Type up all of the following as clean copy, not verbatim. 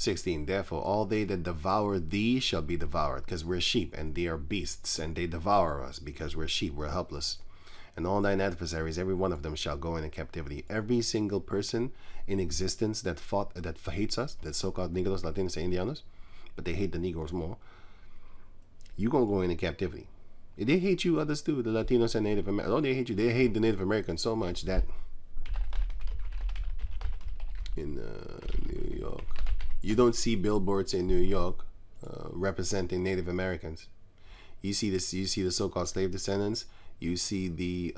16. Therefore, all they that devour thee shall be devoured, because we're sheep, and they are beasts, and they devour us, because we're sheep, we're helpless. And all thine adversaries, every one of them shall go into captivity. Every single person in existence that hates us, that so-called negroes, Latinos, and Indianos, but they hate the negroes more, you gonna go into captivity. They hate you, others too, the Latinos and Native Americans. Oh, they hate you. They hate the Native Americans so much that in New York, you don't see billboards in New York representing Native Americans. You see this. You see the so-called slave descendants. You see the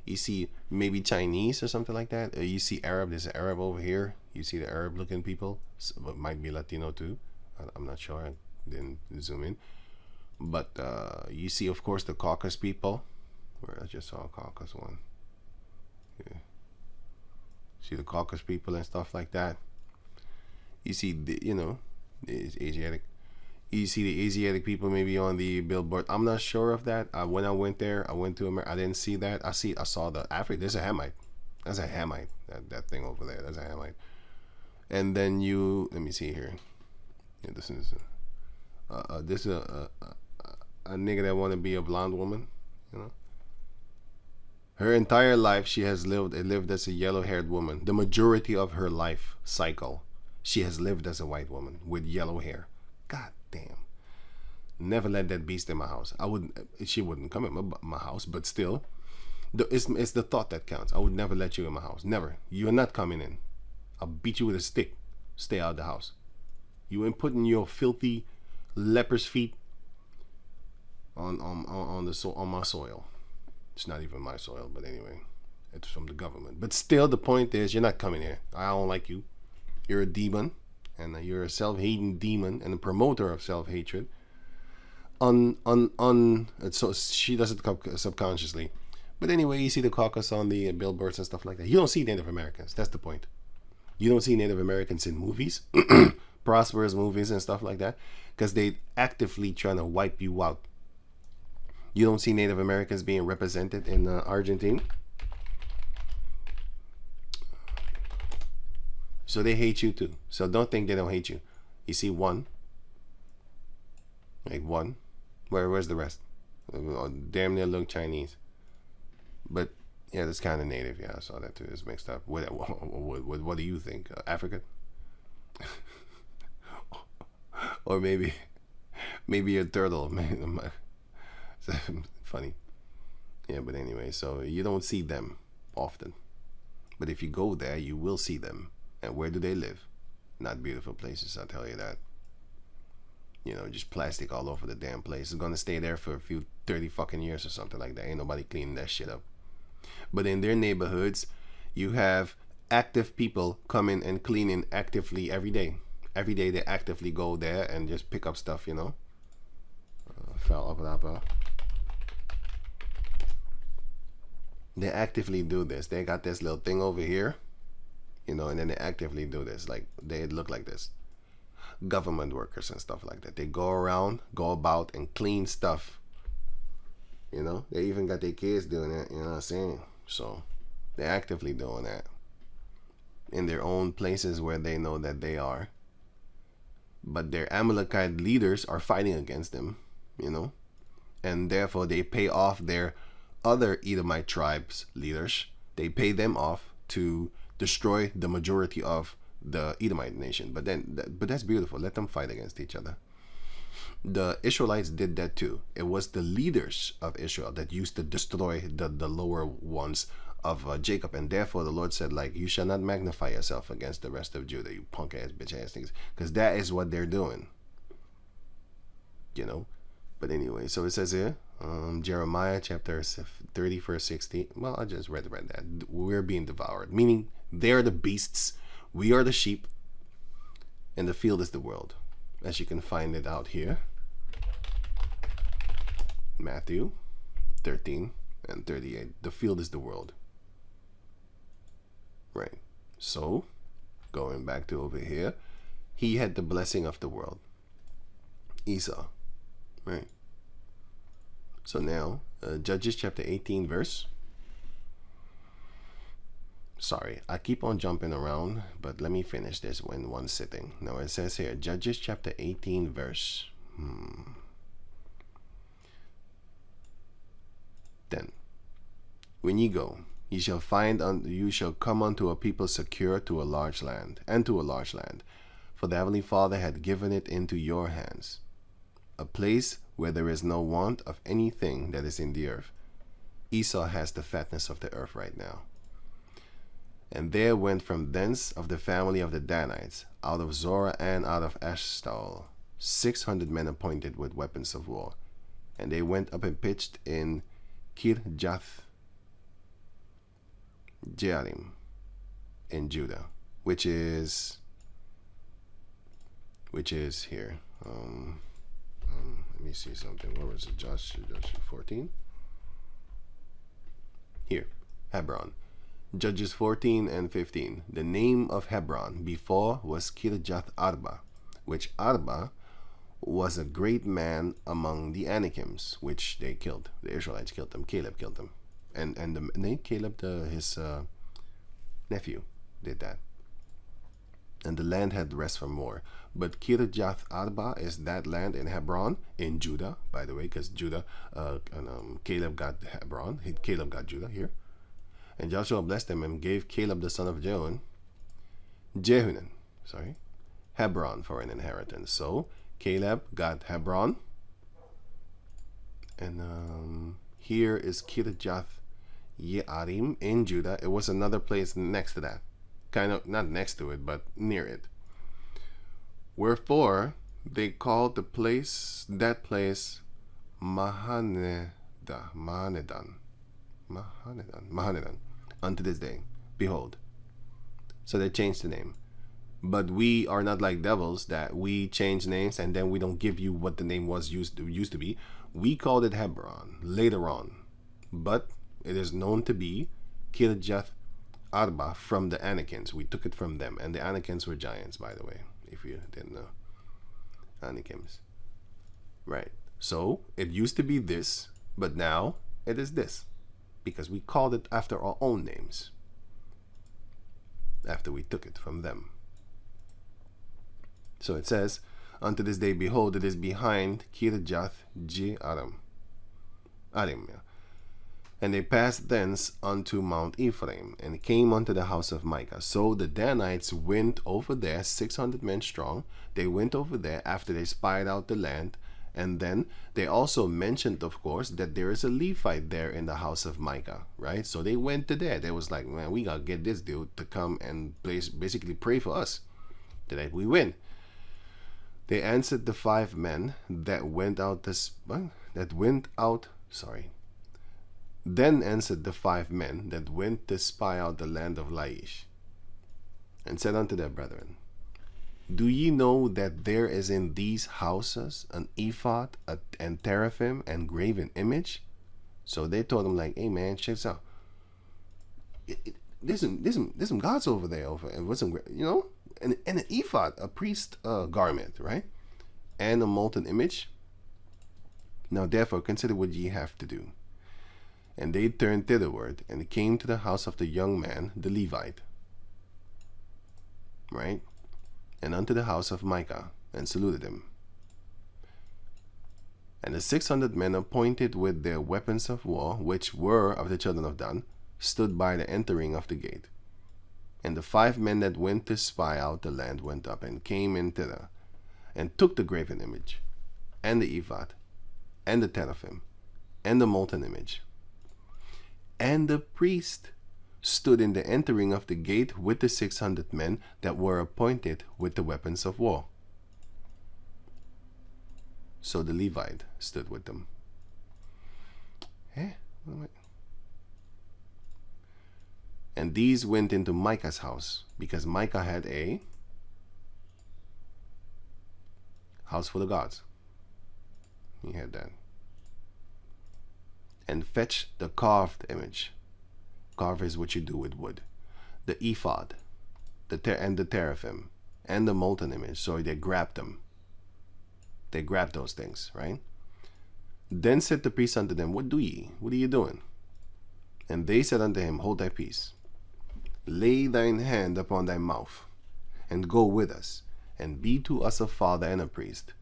you see maybe Chinese or something like that. You see Arab. There's an Arab over here. You see the Arab-looking people. So it might be Latino too. I'm not sure. I didn't zoom in. But you see, of course, the caucus people. Where I just saw a caucus one. Yeah. See the caucus people and stuff like that. You see, the Asiatic. You see the Asiatic people maybe on the billboard. I'm not sure of that. When I went there, I went to America. I didn't see that. I saw the African. There's a Hamite. That's a Hamite. That thing over there. That's a Hamite. And then let me see here. Yeah, this is a nigga that want to be a blonde woman. Her entire life she has lived as a yellow-haired woman. The majority of her life cycle, she has lived as a white woman with yellow hair. God damn. Never let that beast in my house. She wouldn't come in my house, but still, it's the thought that counts. I would never let you in my house. Never. You're not coming in. I'll beat you with a stick. Stay out of the house. You ain't putting your filthy leper's feet on my soil. It's not even my soil, but anyway, it's from the government. But still, the point is, you're not coming here. I don't like you. You're a demon, and you're a self-hating demon and a promoter of self-hatred. So she does it subconsciously. But anyway, you see the caucus on the billboards and stuff like that. You don't see Native Americans. That's the point. You don't see Native Americans in movies, prosperous movies and stuff like that, because they actively trying to wipe you out. You don't see Native Americans being represented in Argentina. So they hate you too. So don't think they don't hate you. You see one. Like one. Where's the rest? Damn near look Chinese. But yeah, that's kind of native. Yeah, I saw that too. It's mixed up. What do you think? African? Or maybe a turtle. Funny. Yeah, but anyway, so you don't see them often. But if you go there, you will see them. And where do they live? Not beautiful places, I'll tell you that. Just plastic all over the damn place. It's gonna stay there for a few 30 fucking years or something like that. Ain't nobody cleaning that shit up. But in their neighborhoods, you have active people coming and cleaning actively every day. Every day they actively go there and just pick up stuff, Fell up. They actively do this. They got this little thing over here, and then they actively do this. Like, they look like this. Government workers and stuff like that. They go about and clean stuff. They even got their kids doing it, you know what I'm saying? So, they're actively doing that. In their own places where they know that they are. But their Amalekite leaders are fighting against them, And therefore, they pay off their other Edomite tribes leaders. They pay them off to destroy the majority of the Edomite nation. But that's beautiful. Let them fight against each other. The Israelites did that too. It was the leaders of Israel that used to destroy the lower ones of Jacob, and therefore the Lord said, like, you shall not magnify yourself against the rest of Judah, you punk ass bitch ass things, because that is what they're doing. But anyway, so it says here, Jeremiah chapter 30 verse 60. Well, I just read that. We're being devoured, meaning they're the beasts, we are the sheep, and the field is the world, as you can find it out here. Matthew 13 and 38. The field is the world. Right. So, going back to over here, he had the blessing of the world. Esau. Right. So now, Judges chapter 18 verse sorry, I keep on jumping around, but let me finish this in one sitting. Now it says here, Judges chapter 18 verse 10. When ye go, ye shall find you shall come unto a people secure to a large land, for the heavenly Father had given it into your hands, a place where there is no want of anything that is in the earth. Esau has the fatness of the earth right now. And there went from thence of the family of the Danites, out of Zorah and out of Eshtaol, 600 men appointed with weapons of war. And they went up and pitched in Kirjath Jearim in Judah, which is here. Let me see something. Where was it? Joshua 14. Here, Hebron. Judges 14 and 15. The name of Hebron before was Kirjath Arba, which Arba was a great man among the Anakims, which they killed. The Israelites killed them. Caleb killed them. Caleb, his nephew, did that. And the land had rest from war. But Kirjath Arba is that land in Hebron, in Judah, by the way, because Judah, Caleb got Hebron. Caleb got Judah here. And Joshua blessed them and gave Caleb the son of Jehunan, Hebron for an inheritance. So Caleb got Hebron. And here is Kirjath Jearim in Judah. It was another place next to that. Kind of, not next to it, but near it. Wherefore they called that place Mahanedan, unto this day. Behold. So they changed the name. But we are not like devils that we change names and then we don't give you what the name was used to be. We called it Hebron later on. But it is known to be Kirjath Arba from the Anakims. We took it from them. And the Anakims were giants, by the way, if you didn't know. Anakims. Right. So it used to be this, but now it is this. Because we called it after our own names. After we took it from them. So it says, unto this day, behold, it is behind Kirjath Jearim. And they passed thence unto Mount Ephraim, and came unto the house of Micah. So the Danites went over there, 600 men strong. They went over there after they spied out the land. And then they also mentioned, of course, that there is a Levite there in the house of Micah, right? So they went to there. They was like, man, we got to get this dude to come and basically pray for us that we win. They answered the 5 men that went out Then answered the 5 men that went to spy out the land of Laish, and said unto their brethren, do ye know that there is in these houses an ephod and teraphim and graven image? So they told him, like, hey man, check this out. There's some gods over there, and what's some, and an ephod, a priest garment, right? And a molten image. Now therefore consider what ye have to do. And they turned thitherward, and came to the house of the young man, the Levite, right? And unto the house of Micah, and saluted him. And the 600 men appointed with their weapons of war, which were of the children of Dan, stood by the entering of the gate. And the 5 men that went to spy out the land went up, and came in thither, and took the graven image, and the ephod, and the teraphim, and the molten image. And the priest stood in the entering of the gate with the 600 men that were appointed with the weapons of war. So the Levite stood with them. And these went into Micah's house, because Micah had a house full of gods. He had that. And fetched the carved image. Carve is what you do with wood. The ephod, and the teraphim, and the molten image. So they grabbed them. They grabbed those things, right? Then said the priest unto them, what do ye? What are you doing? And they said unto him, hold thy peace. lay thine hand upon thy mouth, and go with us, and be to us a father and a priest.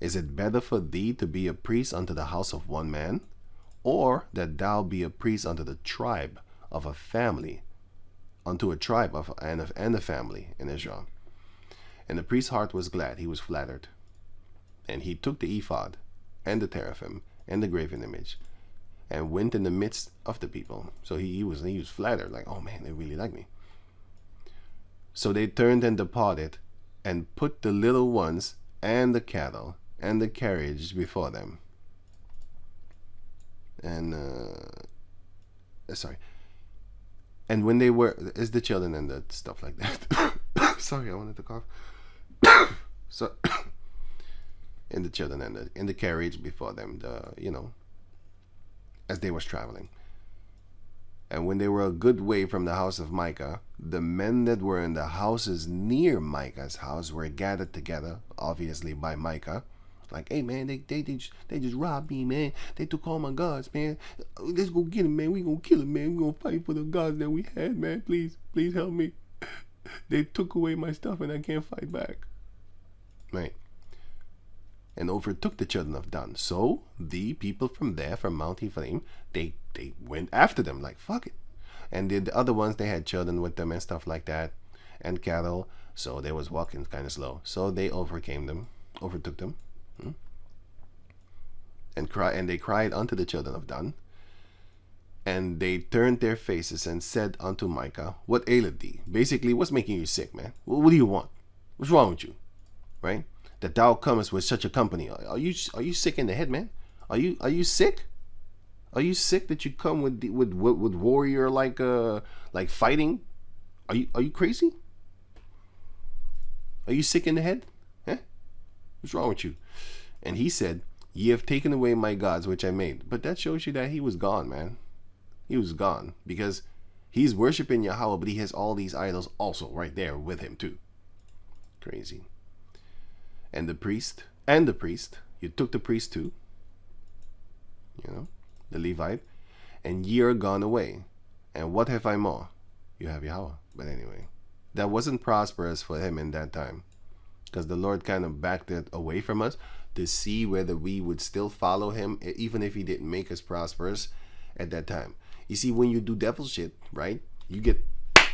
Is it better for thee to be a priest unto the house of one man, or that thou be a priest unto the tribe of a family, unto a tribe of and a family in Israel? And the priest's heart was glad, he was flattered. And he took the ephod, and the teraphim, and the graven image, and went in the midst of the people. So he was flattered, like, oh man, they really like me. So they turned and departed, and put the little ones, and the cattle, and the carriage before them. And, sorry. And when they were, is the children and the stuff like that. Sorry, I wanted to cough. So, in the children and in the carriage before them, as they was traveling. And when they were a good way from the house of Micah, the men that were in the houses near Micah's house were gathered together, obviously by Micah. Like, hey man, they just robbed me, man. They took all my gods, man. Let's go get him, man. We gonna kill him, man. We gonna fight for the gods that we had, man. Please help me. They took away my stuff and I can't fight back. Right. And overtook the children of Dan. So the people from there, from Mount Ephraim, they went after them, like, fuck it. And the other ones, they had children with them and stuff like that, and cattle. So they was walking kind of slow. So they overtook them, and they cried unto the children of Dan. And they turned their faces and said unto Micah, what aileth thee? Basically, what's making you sick, man? What do you want? What's wrong with you? Right? That thou comest with such a company. Are you sick in the head, man? Are you sick? Are you sick that you come with warrior like fighting? Are you crazy? Are you sick in the head? Eh? What's wrong with you? And he said, ye have taken away my gods which I made. But that shows you that he was gone, man. He was gone because he's worshiping Yahawah, but he has all these idols also right there with him too. Crazy. And the priest, you took the priest too, the Levite, and ye are gone away. And what have I more? You have Yahawah. But anyway, that wasn't prosperous for him in that time, because the Lord kind of backed it away from us to see whether we would still follow him, even if he didn't make us prosperous at that time. You see, when you do devil shit, right, you get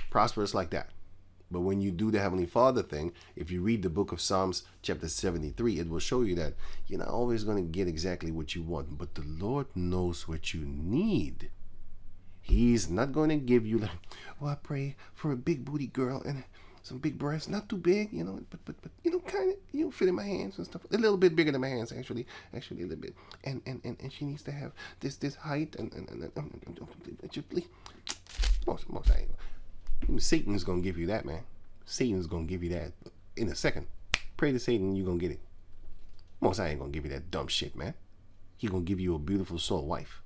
prosperous like that. But when you do the Heavenly Father thing, if you read the book of Psalms chapter 73, it will show you that you're not always going to get exactly what you want, but the Lord knows what you need. He's not going to give you like, I pray for a big booty girl and some big breasts, not too big, but kind of, fit in my hands and stuff. A little bit bigger than my hands, actually a little bit. And she needs to have this height and most Satan's gonna give you that, man. Satan's gonna give you that in a second. Pray to Satan, you gonna get it. Most I ain't gonna give you that dumb shit, man. He gonna give you a beautiful soul wife.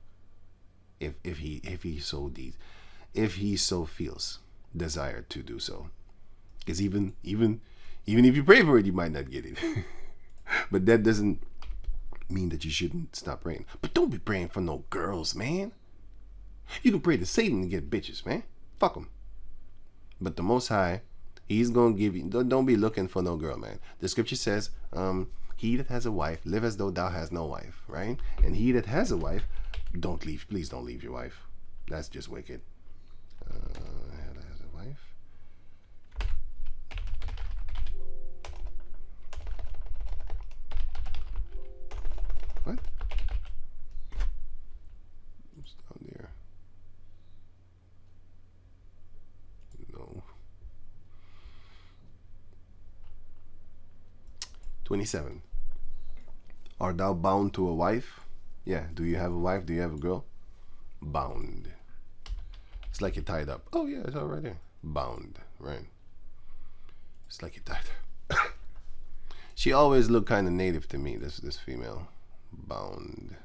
If he so feels desired to do so. Because even if you pray for it, you might not get it. But that doesn't mean that you shouldn't stop praying. But don't be praying for no girls, man. You can pray to Satan and get bitches, man. Fuck him. But the Most High, he's going to give you, don't be looking for no girl, man. The scripture says, he that has a wife, live as though thou hast no wife, right? And he that has a wife, please don't leave your wife. That's just wicked. Has a wife. What? What's down there? No. 27. Art thou bound to a wife? Yeah. Do you have a wife? Do you have a girl? Bound. It's like you're tied up. Oh yeah, it's all right there. Bound, right? It's like you're tied up. She always looked kind of native to me, this female. Bound.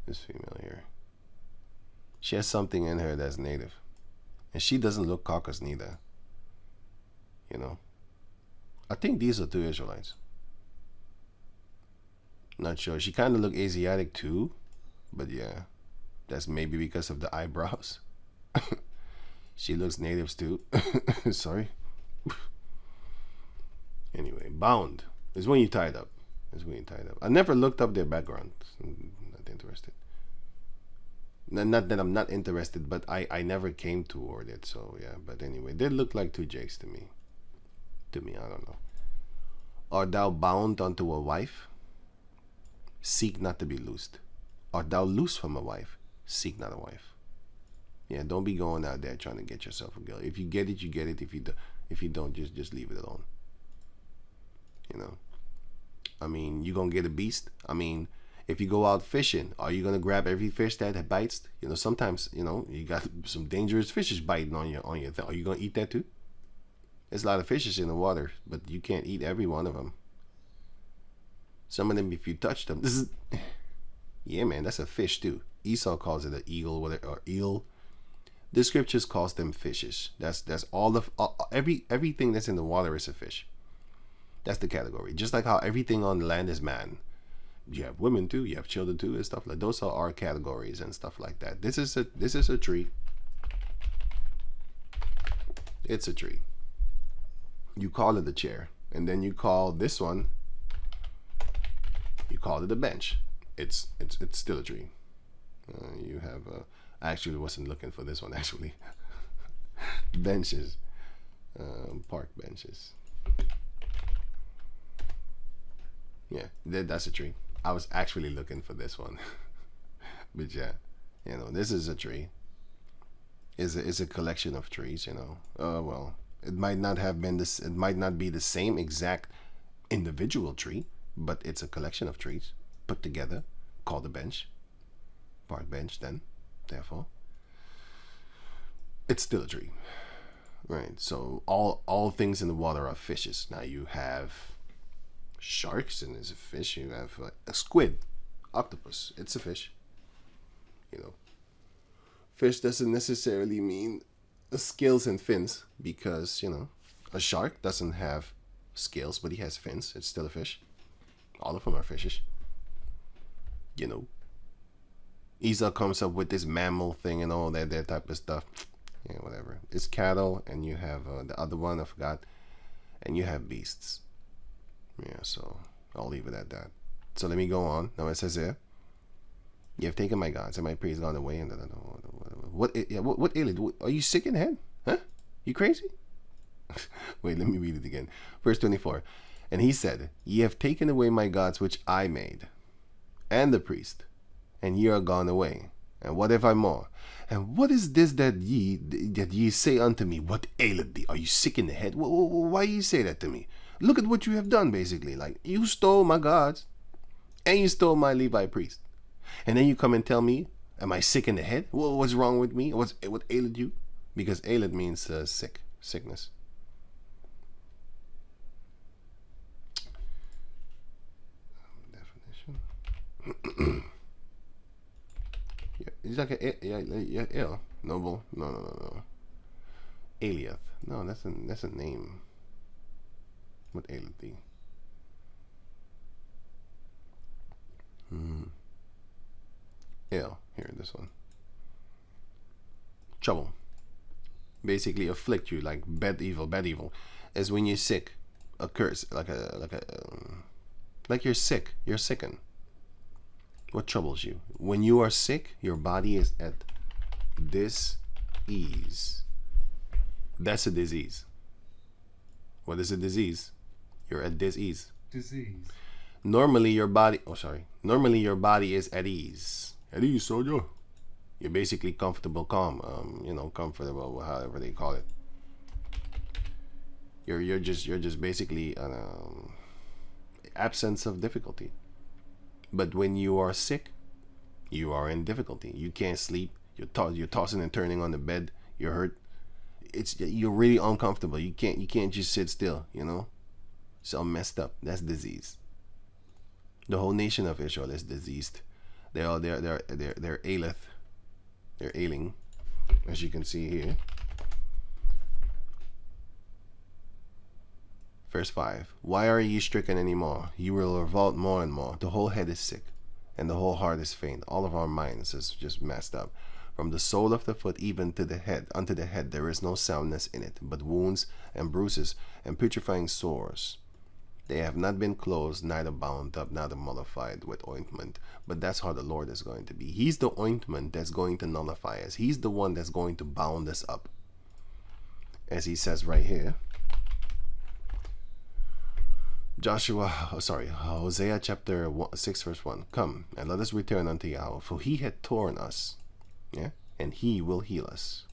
This female here. She has something in her that's native. And she doesn't look caucus neither. I think these are two Israelites. Not sure. She kind of looked Asiatic too. But yeah. That's maybe because of the eyebrows. She looks natives too. Sorry. Anyway, bound is when you tied up. Is when you tied up. I never looked up their background. Not interested. Not that I'm not interested, but I never came toward it. So yeah. But anyway, they look like two jakes to me. I don't know. Art thou bound unto a wife? Seek not to be loosed. Art thou loose from a wife? Seek not a wife. Yeah, don't be going out there trying to get yourself a girl. If you get it, you get it. If you don't, just leave it alone. You know. I mean, you gonna get a beast. I mean, if you go out fishing, are you gonna grab every fish that bites? You know, sometimes, you know, you got some dangerous fishes biting on your thing. Are you gonna eat that too? There's a lot of fishes in the water, but you can't eat every one of them. Some of them, if you touch them, this is, yeah, man, that's a fish too. Esau calls it an eagle or eel. The scriptures calls them fishes. That's everything that's in the water is a fish. That's the category. Just like how everything on the land is man. You have women too. You have children too, and stuff like those are our categories and stuff like that. This is a tree. It's a tree. You call it a chair, and then you call this one. You call it a bench. It's still a tree. You have. I actually wasn't looking for this one actually. Benches, park benches. Yeah, that's a tree. I was actually looking for this one, but yeah, you know, this is a tree. It's a collection of trees. You know, well, it might not have been this. It might not be the same exact individual tree, but it's a collection of trees put together, called a bench, park bench. Then, therefore, it's still a tree, right? So all things in the water are fishes. Now you have sharks, and there's a fish. You have a squid, octopus. It's a fish. You know, fish doesn't necessarily mean scales and fins, because, you know, a shark doesn't have scales, but he has fins. It's still a fish. All of them are fishes. You know, Esau comes up with this mammal thing and all that type of stuff. Yeah, whatever. It's cattle, and you have the other one I forgot, and you have beasts. Yeah, so I'll leave it at that. So let me go on. Now it says here, you have taken my gods and my praise gone away. And what alien? Are you sick in the head? Huh? You crazy? Wait, let me read it again. Verse 24. And he said, ye have taken away my gods which I made, and the priest, and ye are gone away. And what have I more? And what is this that ye say unto me? What aileth thee? Are you sick in the head? Why you say that to me? Look at what you have done, basically. Like, you stole my gods, and you stole my Levi priest. And then you come and tell me, am I sick in the head? What's wrong with me? What ailed you? Because ailed means sickness. Definition. Yeah, it's like ill. Noble. No. Aliath. No, that's a name. What aileth thee? Ill. Here, this one. Trouble. Basically afflict you, like bad evil. Is when you're sick. A curse, like you're sick. You're sickened. What troubles you? When you are sick, your body is at dis-ease. That's a disease. What is a disease? You're at dis-ease. Disease. Normally your body is at ease. At ease, soldier. You're basically comfortable, calm. Comfortable, however they call it. You're just basically absence of difficulty. But when you are sick, you are in difficulty. You can't sleep. You're tossing and turning on the bed. You're hurt. You're really uncomfortable. You can't just sit still. You know, it's all messed up. That's disease. The whole nation of Israel is diseased. They're aileth. They're ailing, as you can see here. Verse 5. Why are ye stricken any more? You will revolt more and more. The whole head is sick, and the whole heart is faint. All of our minds is just messed up. From the sole of the foot even to the head, unto the head, there is no soundness in it, but wounds and bruises and putrefying sores. They have not been closed, neither bound up, neither mollified with ointment. But that's how the Lord is going to be. He's the ointment that's going to nullify us. He's the one that's going to bound us up. As he says right here, Hosea chapter 6 verse 1. Come, and let us return unto Yahawah, for he had torn us, and he will heal us.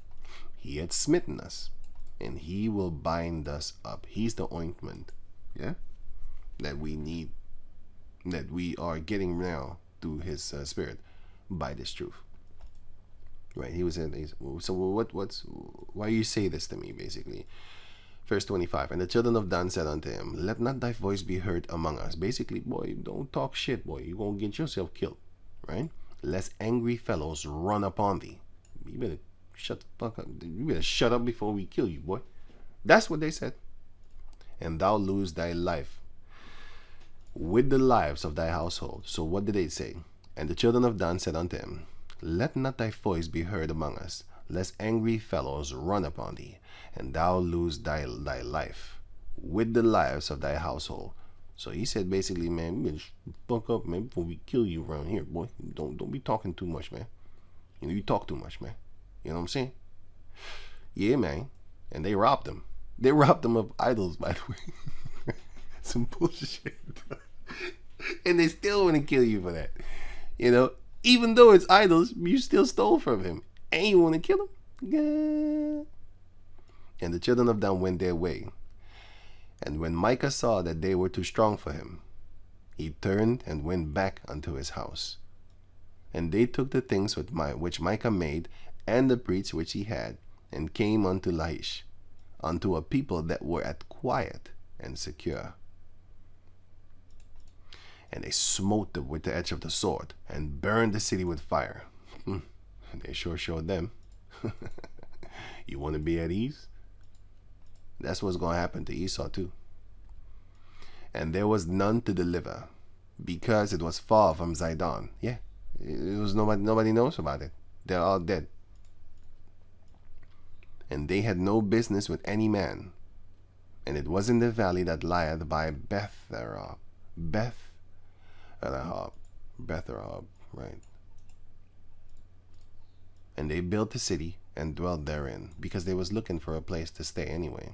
He had smitten us, and he will bind us up. He's the ointment, that we need, that we are getting now through his spirit by this truth. Right? He was in. So why you say this to me, basically? Verse 25. And the children of Dan said unto him, let not thy voice be heard among us. Basically, boy, don't talk shit, boy. You're gonna get yourself killed, right? Lest angry fellows run upon thee. You better shut the fuck up. You better shut up before we kill you, boy. That's what they said. And thou lose thy life with the lives of thy household. So what did they say? And the children of Dan said unto him, let not thy voice be heard among us, lest angry fellows run upon thee, and thou lose thy life with the lives of thy household. So he said basically, man, you better fuck up, man, before we kill you around here, boy. Don't be talking too much, man. You know, you talk too much, man. You know what I'm saying? Yeah, man. And they robbed him. They robbed him of idols, by the way. Some bullshit. And they still want to kill you for that. You know, even though it's idols, you still stole from him. And you want to kill him? Yeah. And the children of Dan went their way. And when Micah saw that they were too strong for him, he turned and went back unto his house. And they took the things which Micah made, and the breach which he had, and came unto Laish, unto a people that were at quiet and secure. And they smote them with the edge of the sword, and burned the city with fire. They sure showed them. You want to be at ease? That's what's going to happen to Esau too. And there was none to deliver, because it was far from Zidon. Yeah, it was nobody knows about it. They're all dead. And they had no business with any man. And it was in the valley that lieth by Betharab, right? And they built the city and dwelt therein, because they was looking for a place to stay anyway,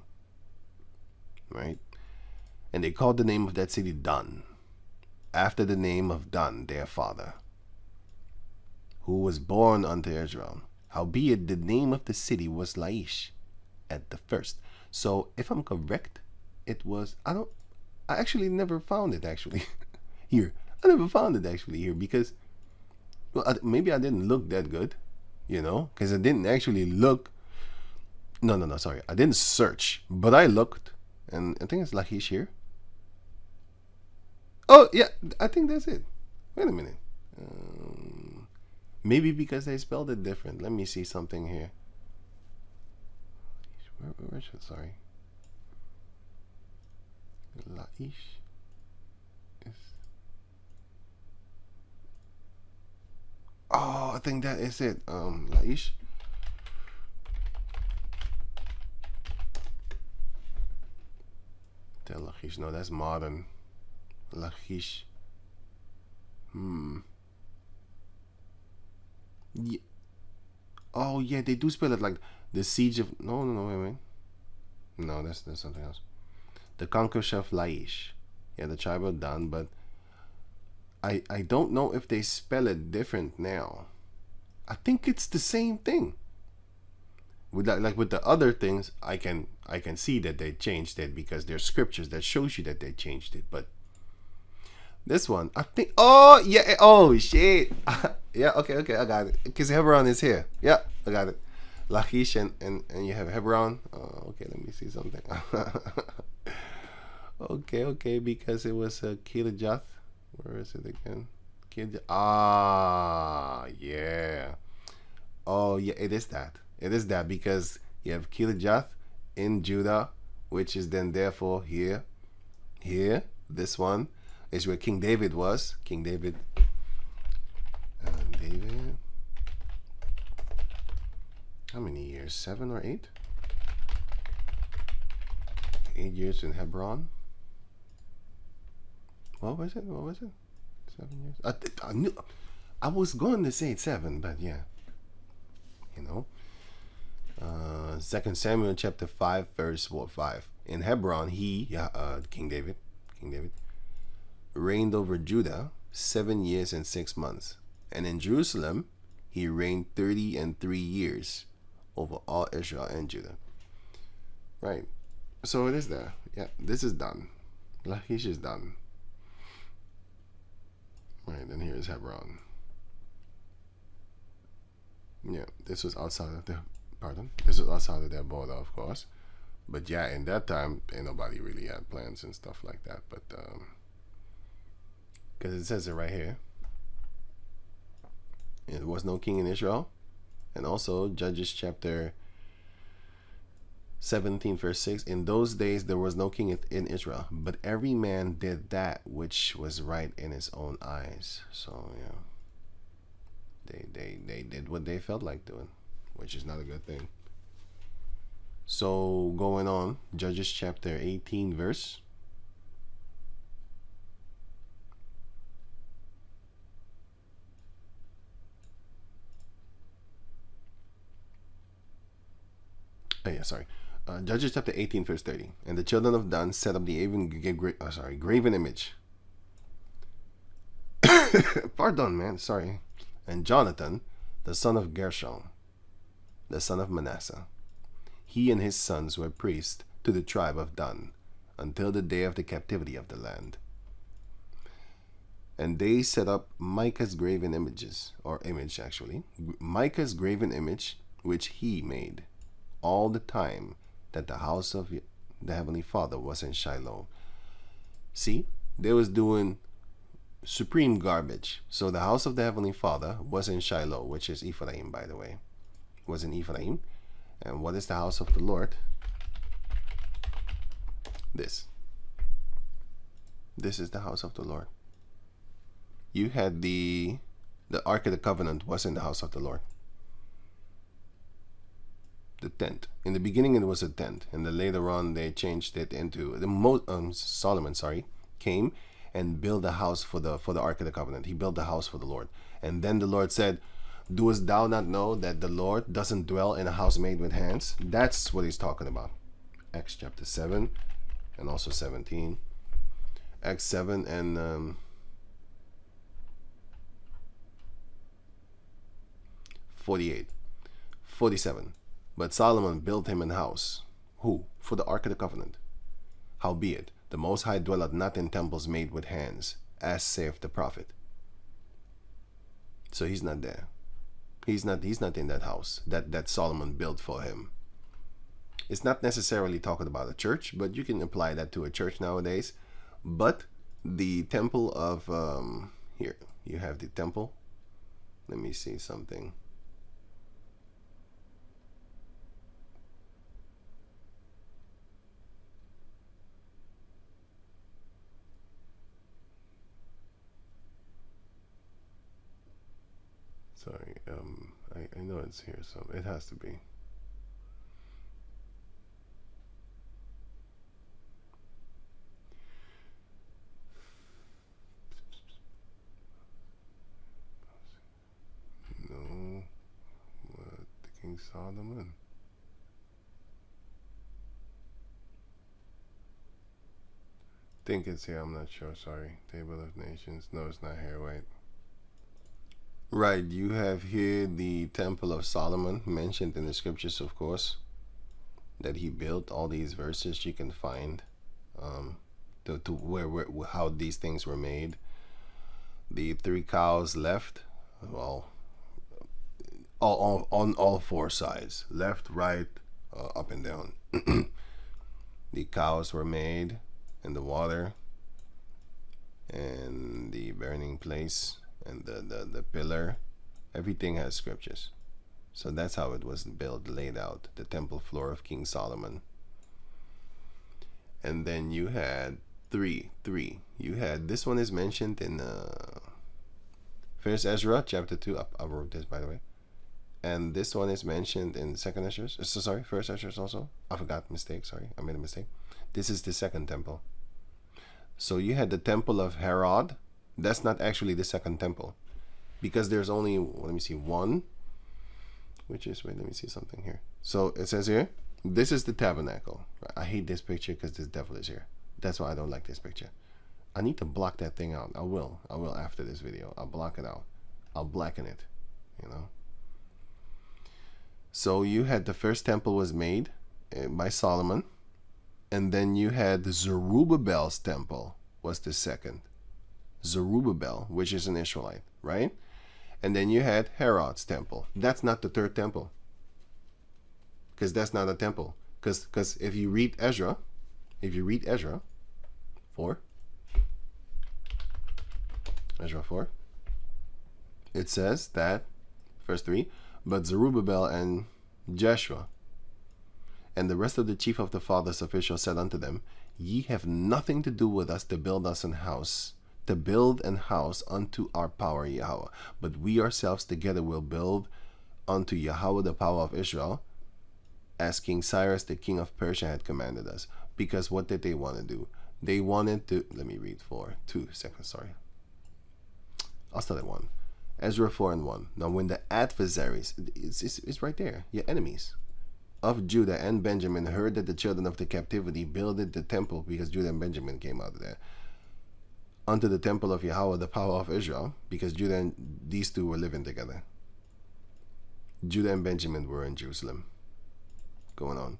right? And they called the name of that city Dan, after the name of Dan their father, who was born unto Israel. Howbeit the name of the city was Laish at the first. So if I'm correct, it was, I actually never found it actually here. I never found it actually here, because, well, maybe I didn't look that good, you know, because I didn't actually look. No, sorry. I didn't search, but I looked, and I think it's Laish here. Oh, yeah, I think that's it. Wait a minute. Maybe because they spelled it different. Let me see something here. Where should, sorry. Laish is. Oh, I think that is it. Laish. Tell Laish. No, that's modern. Laish. Yeah. Oh yeah, they do spell it like the siege of. No, wait. No, that's something else. The conquest of Laish. Yeah, the tribe of Dan, but I don't know if they spell it different now. I think it's the same thing. With that, like with the other things, I can see that they changed it, because there's scriptures that shows you that they changed it. But this one, I think. Oh yeah. Oh shit. Yeah. Okay. I got it. Because Hebron is here. Yeah, I got it. Laish and you have Hebron. Okay. Let me see something. Okay. Because it was Killajath. Where is it again? Yeah. Oh yeah. It is that. Because you have Killajath in Judah, which is then therefore here. This one is where King David was. David. How many years? 7 or 8? 8 years in Hebron. What was it? 7 years? I knew. I was going to say 7, but yeah. You know. 2 Samuel chapter 5, verse 5. In Hebron, King David, reigned over Judah 7 years and 6 months. And in Jerusalem, he reigned 30 years over all Israel and Judah. Right. So it is there. Yeah, this is done. Laish is done. Right, and here's Hebron. Yeah, this was outside of their border, of course. But yeah, in that time, ain't nobody really had plans and stuff like that. But because it says it right here, there was no king in Israel. And also Judges chapter 17 verse 6, in those days there was no king in Israel, but every man did that which was right in his own eyes. So yeah, they did what they felt like doing, which is not a good thing. So going on, Judges chapter 18 verse. Judges chapter 18 verse 30. And the children of Dan set up the graven image. Pardon, man. Sorry. And Jonathan, the son of Gershom, the son of Manasseh, he and his sons were priests to the tribe of Dan until the day of the captivity of the land. And they set up Micah's graven Micah's graven image, which he made all the time that the house of the Heavenly Father was in Shiloh. See, they was doing supreme garbage. So the house of the Heavenly Father was in Shiloh, which is Ephraim, by the way. Was in Ephraim. And what is the house of the Lord? This is the house of the Lord. You had the Ark of the Covenant was in the house of the Lord. The tent. In the beginning it was a tent, and then later on they changed it into Solomon came and built a house for the Ark of the Covenant. He built a house for the Lord. And then the Lord said, doest thou not know that the Lord doesn't dwell in a house made with hands? That's what he's talking about. Acts chapter 7 and also 17. Acts 7 and 47. But Solomon built him an house. Who? For the Ark of the Covenant. Howbeit, the Most High dwelleth not in temples made with hands, as saith the prophet. So he's not there. He's not in that house that Solomon built for him. It's not necessarily talking about a church, but you can apply that to a church nowadays. But the temple of here, you have the temple. Let me see something. Sorry, I know it's here, so it has to be. No, what, the King Solomon? Think it's here, I'm not sure, sorry. Table of Nations, no, it's not here, wait. Right, you have here the Temple of Solomon mentioned in the scriptures, of course, that he built. All these verses you can find to where how these things were made. The 3 cows left, well, on all 4 sides, left, right, up and down. The cows were made in the water, and the burning place, and the pillar, everything has scriptures. So that's how it was built, laid out, the temple floor of King Solomon. And then you had three. You had, this one is mentioned in First Ezra chapter 2. I wrote this, by the way. And this one is mentioned in second Esdras. So sorry, first Esdras also. I forgot, mistake, sorry, I made a mistake. This is the second temple. So you had the temple of Herod. That's not actually the second temple, because there's only, let me see, one, which is, wait, let me see something here. So it says here, this is the tabernacle. I hate this picture because this devil is here. That's why I don't like this picture. I need to block that thing out. I will after this video. I'll block it out. I'll blacken it, you know. So you had the first temple was made by Solomon, and then you had Zerubbabel's temple was the second. Zerubbabel, which is an Israelite, right? And then you had Herod's temple. That's not the third temple, because that's not a temple. Because if you read Ezra 4, Ezra 4, it says that, verse 3, but Zerubbabel and Jeshua and the rest of the chief of the fathers' officials said unto them, Ye have nothing to do with us to build us an house, to build an house unto our power Yahawah, but we ourselves together will build unto Yahawah the power of Israel, as King Cyrus the king of Persia had commanded us. Because what did they want to do? They wanted to, let me read 2 seconds, sorry. I'll start at 1. Ezra 4 and 1. Now when the adversaries, it's right there, your enemies of Judah and Benjamin heard that the children of the captivity builded the temple, because Judah and Benjamin came out of there, unto the temple of Yahawah the power of Israel, because Judah and these two were living together. Judah and Benjamin were in Jerusalem. Going on.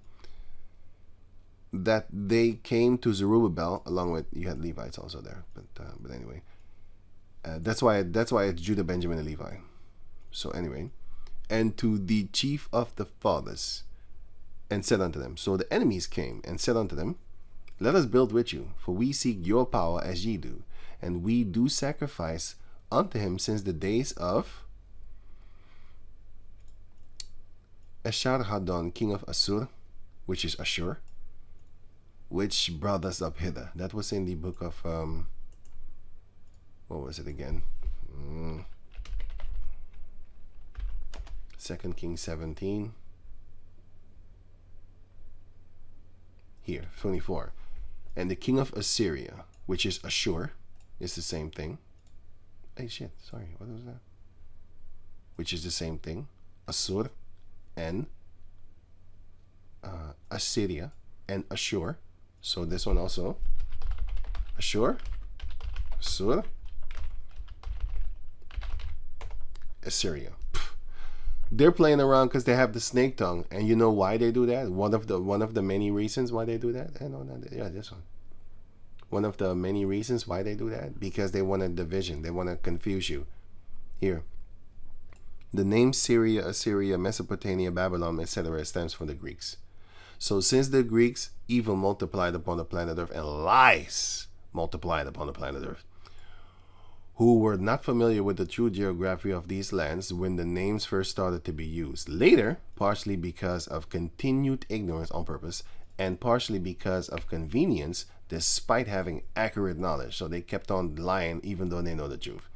That they came to Zerubbabel, along with, you had Levites also there, but anyway. That's why it's Judah, Benjamin, and Levi. So anyway, and to the chief of the fathers, and said unto them. So the enemies came and said unto them, Let us build with you, for we seek your power as ye do, and we do sacrifice unto him since the days of Esarhaddon, king of Assur, which is Ashur, which brought us up hither. That was in the book of what was it again? 2 Kings 17. Here, 24. And the king of Assyria, which is Ashur, is the same thing. Hey, shit, sorry, what was that? Which is the same thing. Assur and Assyria and Ashur. So this one also. Ashur, Assur, Assyria. They're playing around because they have the snake tongue, and you know why they do that? One of the many reasons why they do that. Yeah, this one. One of the many reasons why they do that, because they want a division. They want to confuse you. Here, the name Syria, Assyria, Mesopotamia, Babylon, etc. stems from the Greeks. So since the Greeks, evil multiplied upon the planet Earth, and lies multiplied upon the planet Earth, who were not familiar with the true geography of these lands when the names first started to be used. Later, partially because of continued ignorance on purpose, and partially because of convenience, despite having accurate knowledge. So they kept on lying even though they know the truth.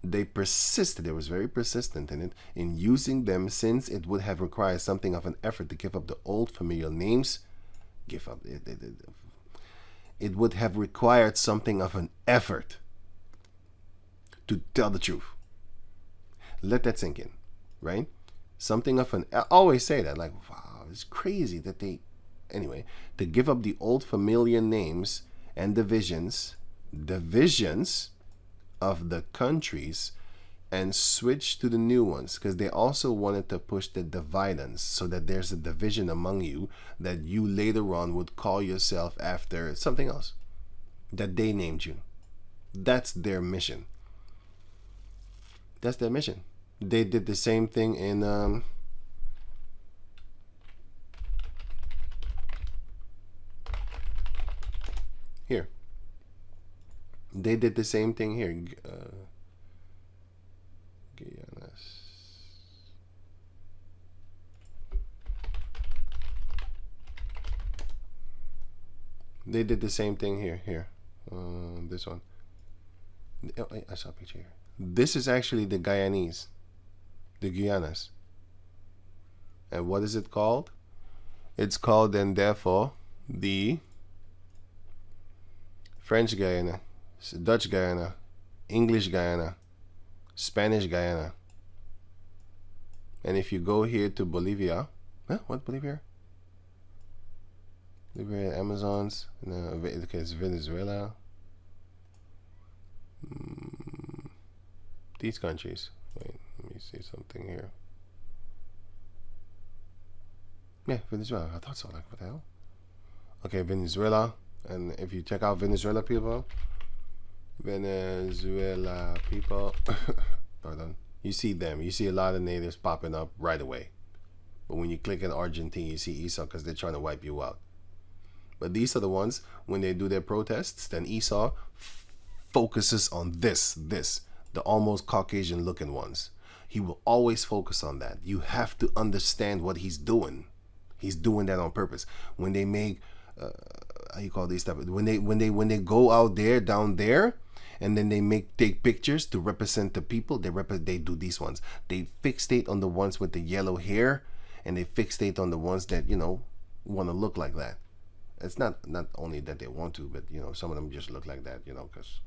They persisted, they was very persistent in it, in using them, since it would have required something of an effort to give up the old familiar names. It would have required something of an effort to tell the truth. Let that sink in, right? Something of an, I always say that, like, wow, it's crazy that they, anyway, to give up the old familiar names and divisions of the countries and switch to the new ones, because they also wanted to push the dividends, so that there's a division among you, that you later on would call yourself after something else that they named you. That's their mission. That's their mission. They did the same thing in here. They did the same thing here. They did the same thing here. This one. Oh, I saw a picture here. This is actually the Guyanese, the Guyanas. And what is it called? It's called then therefore the French Guyana, Dutch Guyana, English Guyana, Spanish Guyana. And if you go here to Bolivia, what Bolivia? Bolivia, Amazons, okay, it's Venezuela. These countries. Wait, let me see something here. Yeah, Venezuela. I thought so. Like, what the hell? Okay, Venezuela. And if you check out Venezuela people, pardon, you see them. You see a lot of natives popping up right away. But when you click in Argentina, you see esau because they're trying to wipe you out. But these are the ones, when they do their protests, then esau focuses on this, the almost Caucasian looking ones. He will always focus on that. You have to understand what he's doing. He's doing that on purpose. When they make, how you call these stuff? When they go out there, down there, and then they take pictures to represent the people. They do these ones. They fixate on the ones with the yellow hair, and they fixate on the ones that want to look like that. It's not only that they want to, but some of them just look like that, because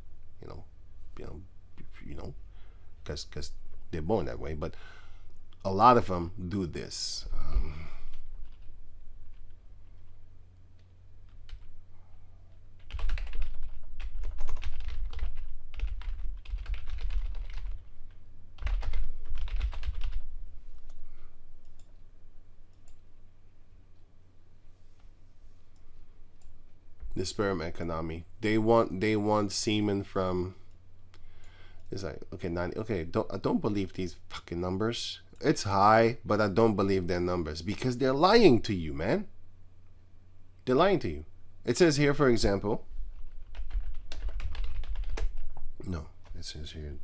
because they're born that way. But a lot of them do this. The sperm economy. They want semen from. It's like, okay, 90. Okay, I don't believe these fucking numbers. It's high, but I don't believe their numbers because they're lying to you, man. They're lying to you. It says here, for example. No, it says here.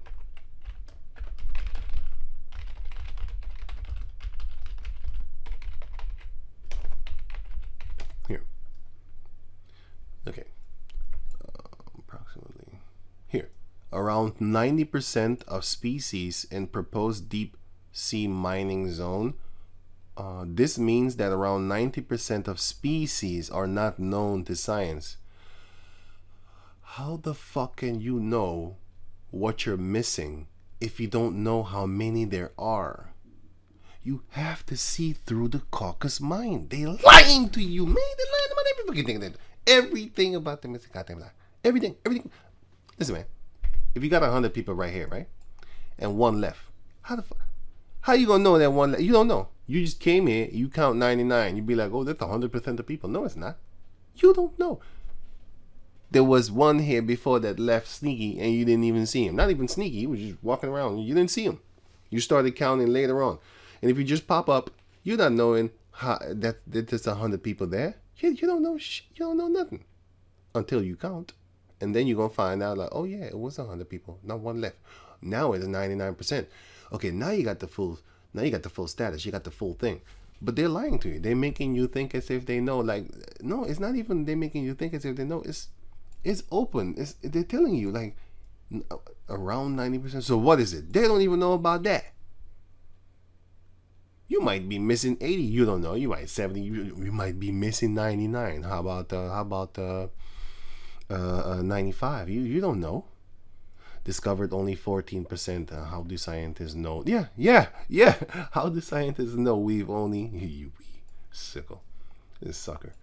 Here. Okay. Approximately here. Around 90% of species in proposed deep sea mining zone. This means that around 90% of species are not known to science. How the fuck can you know what you're missing if you don't know how many there are? You have to see through the caucus mind. They're lying to you, man. They're lying about everything. Everything about them is a goddamn lie. Everything. Listen, man. If you got 100 people right here, right, and one left, how you gonna know that one left? You don't know. You just came here. You count 99. You be like, oh, that's 100% of people. No, it's not. You don't know. There was one here before that left sneaky, and you didn't even see him. Not even sneaky. He was just walking around. You didn't see him. You started counting later on. And if you just pop up, you're not knowing that there's 100 people there. You don't know. You don't know nothing until you count. And then you're going to find out like, oh yeah, it was 100 people. Not one left. Now it's 99%. Okay, now you got the full status. You got the full thing. But they're lying to you. They're making you think as if they know. Like, no, it's not even they're making you think as if they know. It's open. They're telling you like around 90%. So what is it? They don't even know about that. You might be missing 80. You don't know. You might 70. You might be missing 99. How about 95? You don't know. Discovered only 14%. How do scientists know? Yeah. How do scientists know we've only you sickle, this sucker,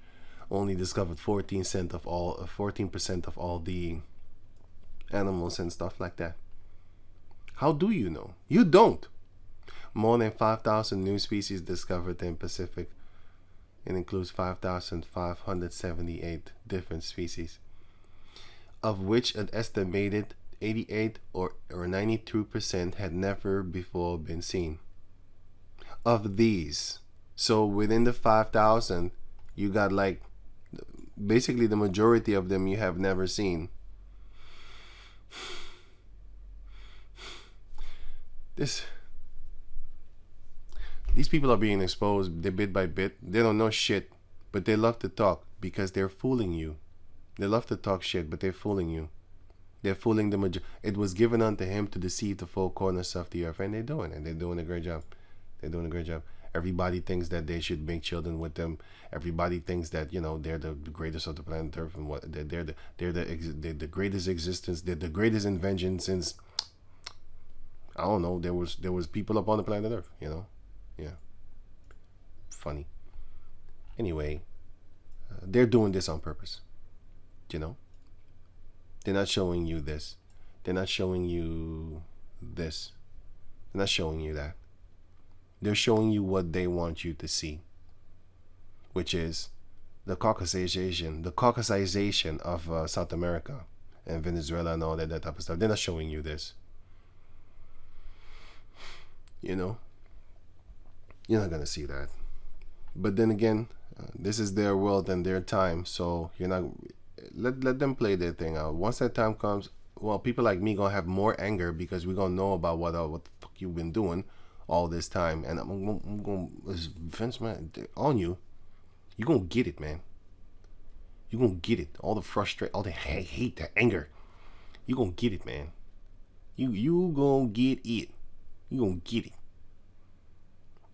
only discovered 14% of all the animals and stuff like that? How do you know? You don't. More than 5,000 new species discovered in Pacific. It includes 5,578 different species, of which an estimated 88 or 92% had never before been seen. Of these, so within the 5,000, you got like basically the majority of them you have never seen. These people are being exposed bit by bit. They don't know shit, but they love to talk because they're fooling you. They love to talk shit, but they're fooling you. They're fooling the majority. It was given unto him to deceive the four corners of the earth, and they're doing it. They're doing a great job. They're doing a great job. Everybody thinks that they should make children with them. Everybody thinks that, you know, they're the greatest of the planet Earth, and what they're the greatest existence. They're the greatest invention since, I don't know. There was people up on the planet Earth. You know, yeah. Funny. Anyway, they're doing this on purpose. You know, they're not showing you this. They're not showing you this. They're not showing you that. They're showing you what they want you to see, which is the Caucasization of South America and Venezuela and all that type of stuff. They're not showing you this. You know, you're not gonna see that. But then again, this is their world and their time, so you're not. Let them play their thing out. Once that time comes, well, people like me gonna have more anger because we gonna know about what the fuck you've been doing all this time, and I'm gonna Vince, man, on you. You gonna get it, man. You gonna get it. All the frustration, all the hate, the anger. You gonna get it, man. You gonna get it. You gonna get it.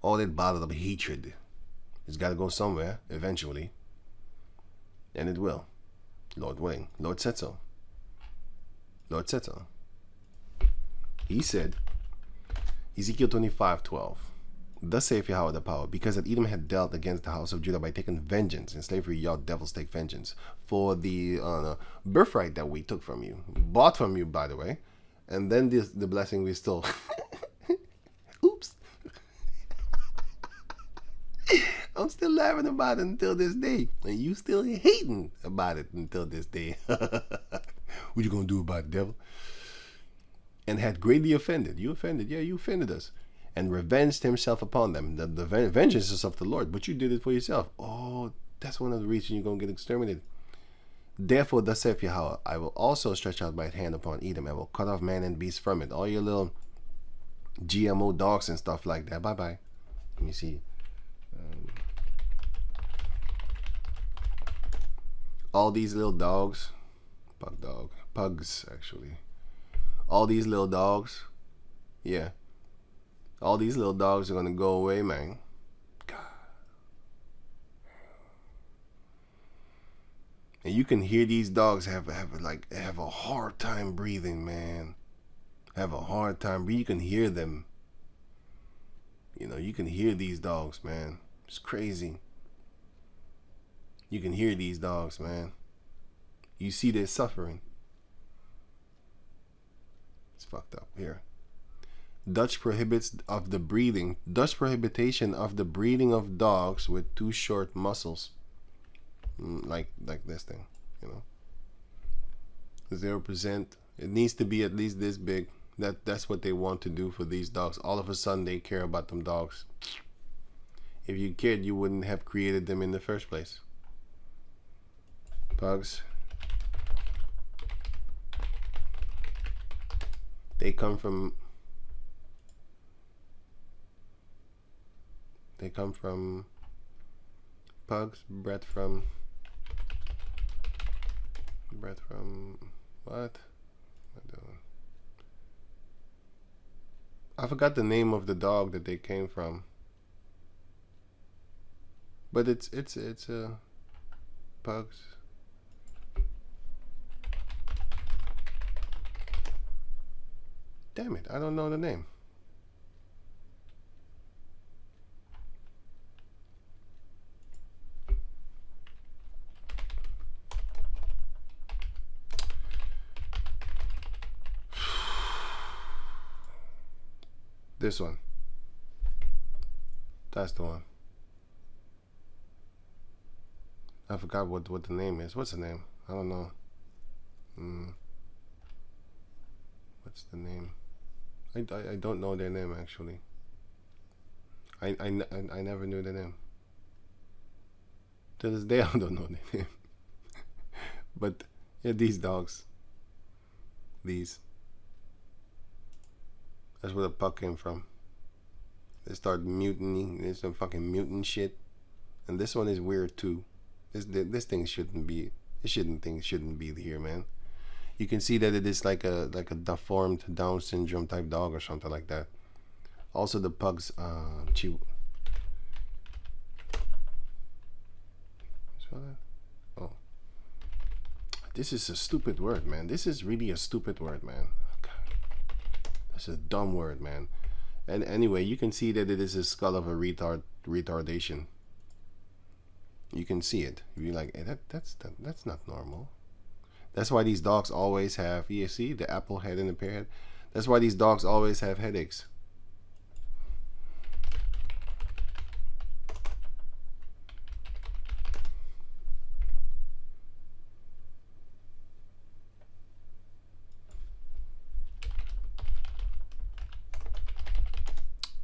All that bottled up hatred, it's got to go somewhere eventually, and it will. Lord willing. Lord said so. Lord said so. He said, Ezekiel 25:12. Thus saith Yahawah the power, because that Edom had dealt against the house of Judah by taking vengeance. In slavery, y'all devils take vengeance for the birthright that we took from you. Bought from you, by the way. And then the blessing we stole. Oops. I'm still laughing about it until this day. And you still hating about it until this day. What you gonna do about it, devil? And had greatly offended. You offended. Yeah, you offended us. And revenged himself upon them. The vengeance is of the Lord, but you did it for yourself. Oh, that's one of the reasons you're going to get exterminated. Therefore, thus saith Yahawah, I will also stretch out my hand upon Edom, and will cut off man and beast from it. All your little GMO dogs and stuff like that. Bye-bye. Let me see. All these little dogs. Pugs, actually. All these little dogs. Yeah. All these little dogs are going to go away, man. God. And you can hear these dogs have a hard time breathing, man. Have a hard time breathing. You can hear them. You know, you can hear these dogs, man. It's crazy. You can hear these dogs, man. You see their suffering. It's fucked up here. Dutch prohibitation of the breeding of dogs with too short muscles, like this thing, you know. 0%. It needs to be at least this big. That's what they want to do for these dogs. All of a sudden, they care about them dogs. If you cared, you wouldn't have created them in the first place. Pugs. They come from pugs, bred from what? I forgot the name of the dog that they came from. But it's pugs. Damn it, I don't know the name. This one. That's the one. I forgot what the name is. What's the name? I don't know. What's the name? I don't know their name, actually. I never knew their name. To this day, I don't know their name. But yeah, these dogs. These. That's where the puck came from. They start mutiny. There's some fucking mutant shit. And this one is weird too. This thing shouldn't be. This shouldn't be here, man. You can see that it is like a deformed Down syndrome type dog or something like that. Also, the pugs. Oh, this is a stupid word, man. This is really a stupid word, man. That's a dumb word, man. And anyway, you can see that it is a skull of a retardation. You can see it. You're like, hey, that's not normal. That's why these dogs always have, you see the apple head and the pear head. That's why these dogs always have headaches.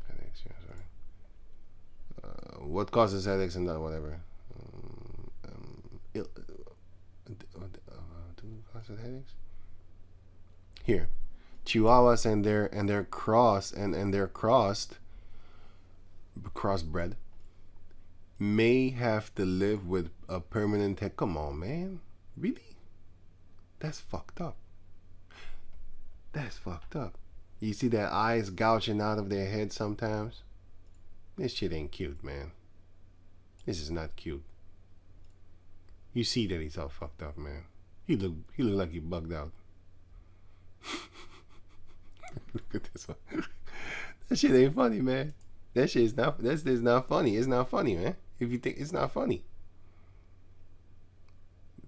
Headaches, yeah, sorry. What causes headaches and that, whatever. Headaches here, Chihuahuas and their crossbred may have to live with a permanent head. Come on, man, really? That's fucked up. That's fucked up. You see that eyes gouging out of their head sometimes. This shit ain't cute, man. This is not cute. You see that he's all fucked up, man. He look like he bugged out. Look at this one. That shit ain't funny, man. That shit is not. That's not funny. It's not funny, man. If you think it's not funny,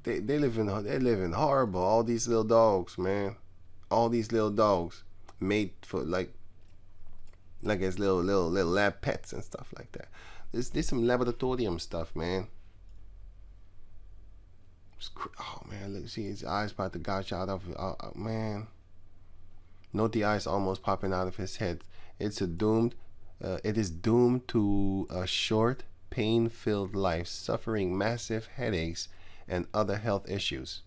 they live in horrible. All these little dogs, man. All these little dogs made for like as little lab pets and stuff like that. There's some laboratorium stuff, man. Oh man, look, see his eyes about to gouge out of man. Note the eyes almost popping out of his head. It is doomed to a short, pain-filled life, suffering massive headaches and other health issues.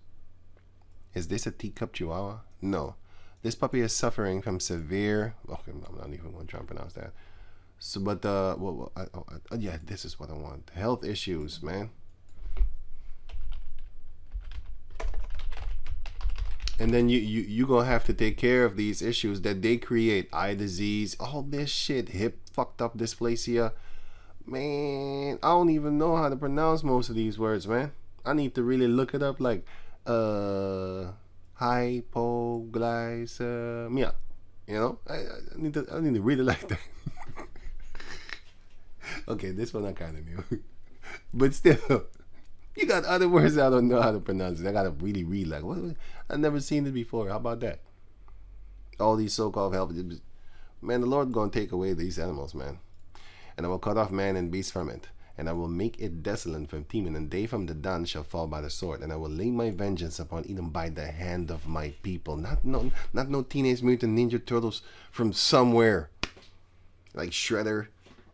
Is this a teacup Chihuahua? No. This puppy is suffering from severe. Okay, I'm not even going to try and pronounce that. So, but yeah, this is what I want. Health issues, man. And then you gonna have to take care of these issues that they create. Eye disease, all this shit, hip fucked up dysplasia. Man, I don't even know how to pronounce most of these words, man. I need to really look it up, like hypoglycemia. You know, I need to read it like that. Okay, this one I kind of knew, but still. You got other words I don't know how to pronounce it. I gotta really read like what? I've never seen it before. How about that? All these so-called health, man. The Lord gonna take away these animals, man. And I will cut off man and beast from it, and I will make it desolate from Teman, and they from the Dan shall fall by the sword, and I will lay my vengeance upon Edom by the hand of my people. Not no Teenage Mutant Ninja Turtles from somewhere, like Shredder.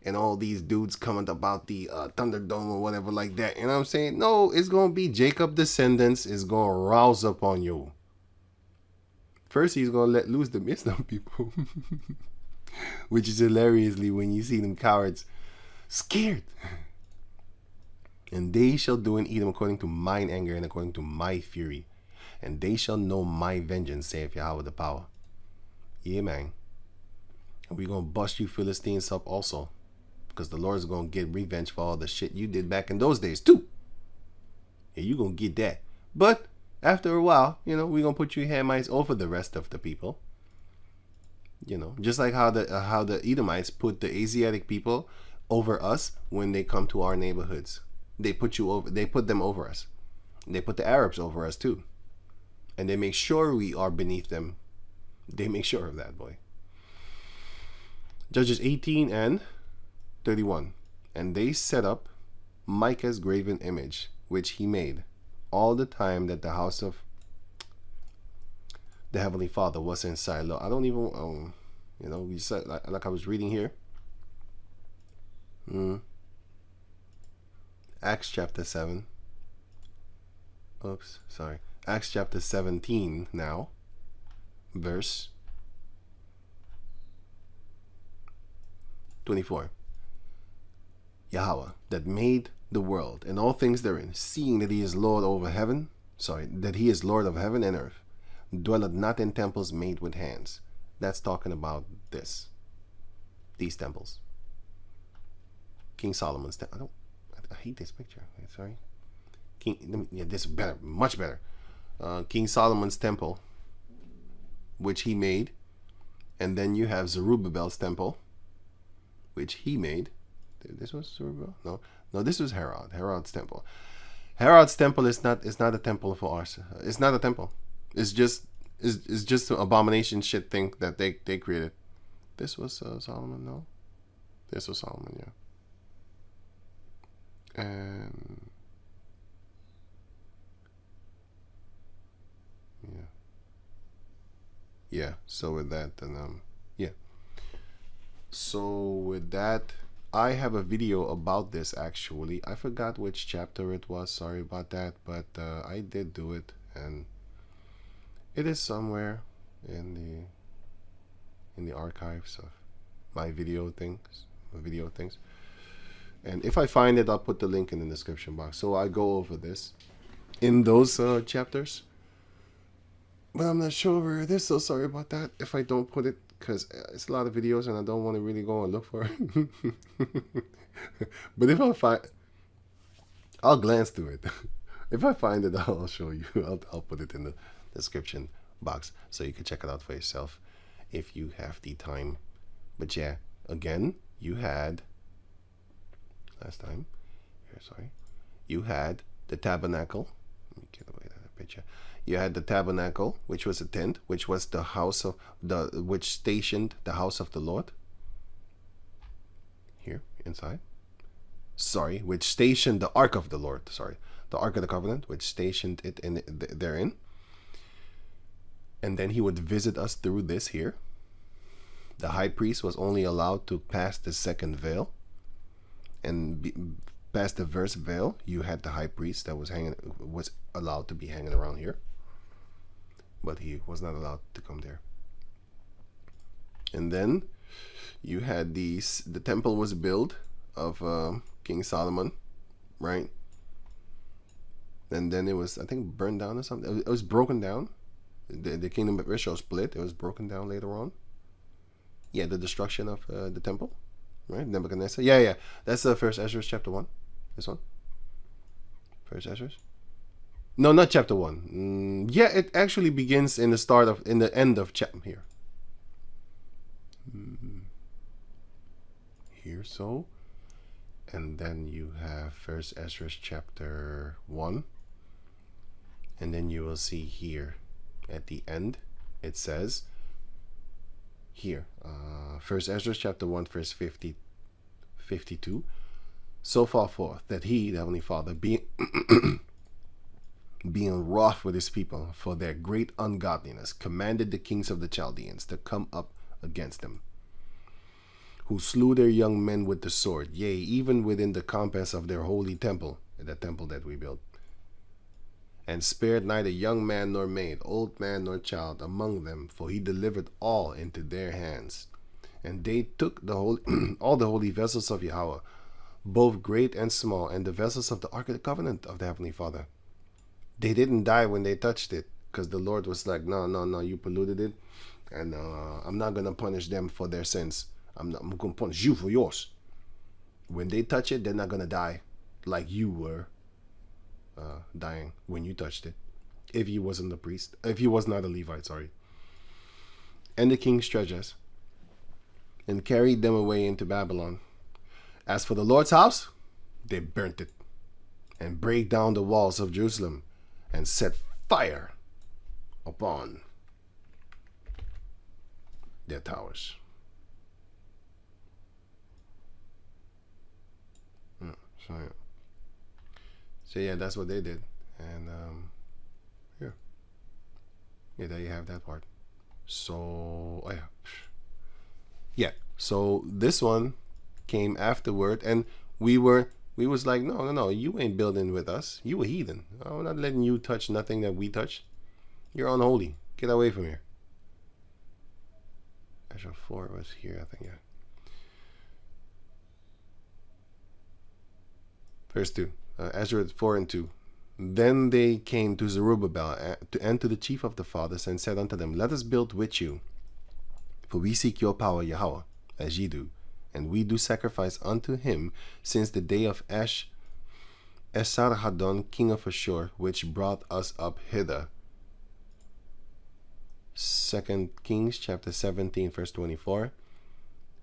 And all these dudes comment about the Thunderdome or whatever like that. You know what I'm saying? No, it's going to be Jacob descendants is going to rouse up on you. First, he's going to let loose the Islam people. Which is hilariously when you see them cowards scared. And they shall do in Edom according to mine anger and according to my fury. And they shall know my vengeance, saith Yahawah the power. Yeah, man. And we're going to bust you Philistines up also. Because the Lord's going to get revenge for all the shit you did back in those days, too. Yeah, you're going to get that. But after a while, you know, we're going to put you Hamites over the rest of the people. You know, just like how the Edomites put the Asiatic people over us when they come to our neighborhoods. They put them over us. They put the Arabs over us, too. And they make sure we are beneath them. They make sure of that, boy. Judges 18 and 31. And they set up Micah's graven image, which he made, all the time that the house of the Heavenly Father was in Shiloh. I don't even, you know, we said, like I was reading here. Acts chapter 7. Oops, sorry. Acts chapter 17 now, verse 24. Yahawah, that made the world and all things therein, seeing that he is Lord over heaven, that he is Lord of heaven and earth, dwelleth not in temples made with hands. That's talking about these temples. King Solomon's temple. I hate this picture. Sorry. Yeah, this is better, much better. King Solomon's temple, which he made, and then you have Zerubbabel's temple, which he made. This was Zerubbabel? No, this was Herod's temple. Herod's temple is not a temple for us. It's not a temple. It's just an abomination shit thing that they created. This was Solomon, no? This was Solomon, yeah. And yeah. So with that, then yeah. So with that, I have a video about this actually. I forgot which chapter it was. Sorry about that, but I did do it, and it is somewhere in the archives of my video things. And if I find it, I'll put the link in the description box. So I go over this in those chapters, but I'm not sure where it is. So sorry about that if I don't put it, because it's a lot of videos and I don't want to really go and look for it. But if I find, I'll glance through it. If I find it, I'll show you. I'll put it in the description box so you can check it out for yourself if you have the time. But yeah, again, you had last time here, sorry, you had the tabernacle. Let me get away that picture. You had the tabernacle, which was a tent, which was the house of which stationed the house of the Lord here inside. Sorry, which stationed the ark of the Lord. Sorry, the ark of the covenant, which stationed it therein. And then he would visit us through this here. The high priest was only allowed to pass the second veil, and past the first veil, you had the high priest that was allowed to be hanging around here, but he was not allowed to come there. And then you had the temple was built of King Solomon, right? And then it was, I think, burned down or something. It was broken down. The kingdom of Israel split. It was broken down later on. Yeah, the destruction of the temple, right? Nebuchadnezzar. Yeah. That's the First Ezra chapter 1. This one. First Ezra. No, not chapter 1. Yeah, it actually begins in the end of chapter here. Here, so. And then you have First Ezra chapter 1. And then you will see here at the end, it says here, First Ezra chapter 1 verse 52, so far forth that he, the Heavenly Father, being wroth with his people for their great ungodliness, commanded the kings of the Chaldeans to come up against them, who slew their young men with the sword, yea, even within the compass of their holy temple, the temple that we built, and spared neither young man nor maid, old man nor child among them, for he delivered all into their hands. And they took the whole, all the holy vessels of Yahawah, both great and small, and the vessels of the Ark of the Covenant of the Heavenly Father. They didn't die when they touched it, because the Lord was like, no, you polluted it, and I'm not going to punish them for their sins. I'm going to punish you for yours. When they touch it, they're not going to die like you were dying when you touched it, if he wasn't a priest, if he was not a Levite, sorry. And the king's treasures, and carried them away into Babylon. As for the Lord's house, they burnt it, and brake down the walls of Jerusalem, and set fire upon their towers. So yeah, that's what they did. And yeah, there you have that part. So yeah, so this one came afterward, and we was like, no, you ain't building with us. You a heathen. I'm not letting you touch nothing that we touch. You're unholy. Get away from here. Ezra 4 was here, I think, yeah. Verse 2. Ezra 4 and 2. Then they came to Zerubbabel and to the chief of the fathers, and said unto them, let us build with you, for we seek your power, Yahawah, as ye do, and we do sacrifice unto him since the day of Esarhaddon, king of Ashur, which brought us up hither. 2 Kings chapter 17 verse 24.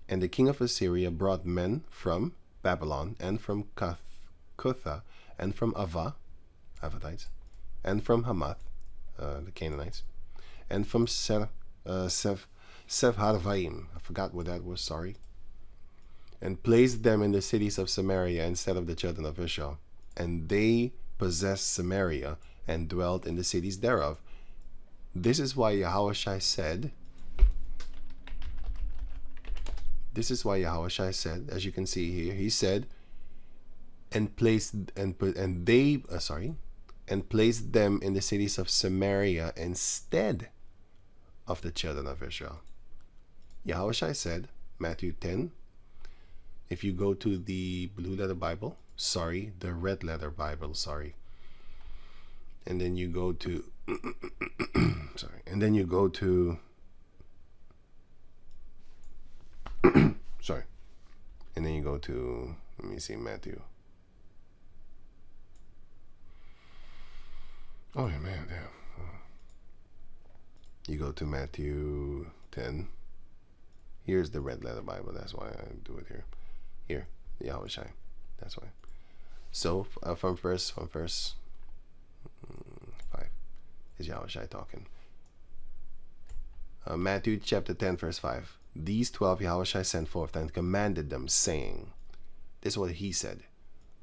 And the king of Assyria brought men from Babylon, and from Cutha, and from Avadites, and from Hamath, the Canaanites, and from Sepharvaim, I forgot what that was, sorry, and placed them in the cities of Samaria instead of the children of Israel. And they possessed Samaria, and dwelt in the cities thereof. This is why Yahawashi said, as you can see here, he said, and placed them in the cities of Samaria instead of the children of Israel. Yahawashi said, Matthew 10. If you go to the blue letter Bible, the red letter Bible, and then you go to let me see, Matthew. Oh yeah, man, damn. You go to Matthew 10. Here's the red letter Bible. That's why I do it here. Here, Yahawashi. That's why. So from verse 5 is Yahawashi talking. Matthew chapter 10 verse 5. These 12 Yahawashi sent forth and commanded them, saying, this is what he said,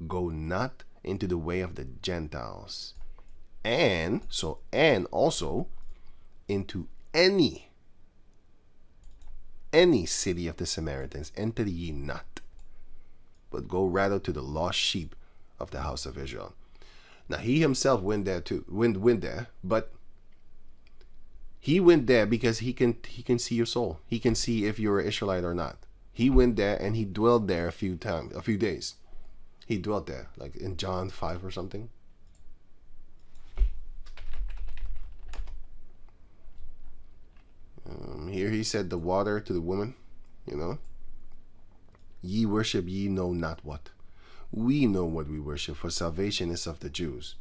go not into the way of the Gentiles, and also into any city of the Samaritans enter ye not, but go rather to the lost sheep of the house of Israel. Now he himself went there too, went there, but he went there because he can see your soul. He can see if you're an Israelite or not. He went there and he dwelled there a few days. He dwelt there, like in John 5 or something. Here he said the water to the woman, ye worship ye know not what. We know what we worship, for salvation is of the Jews.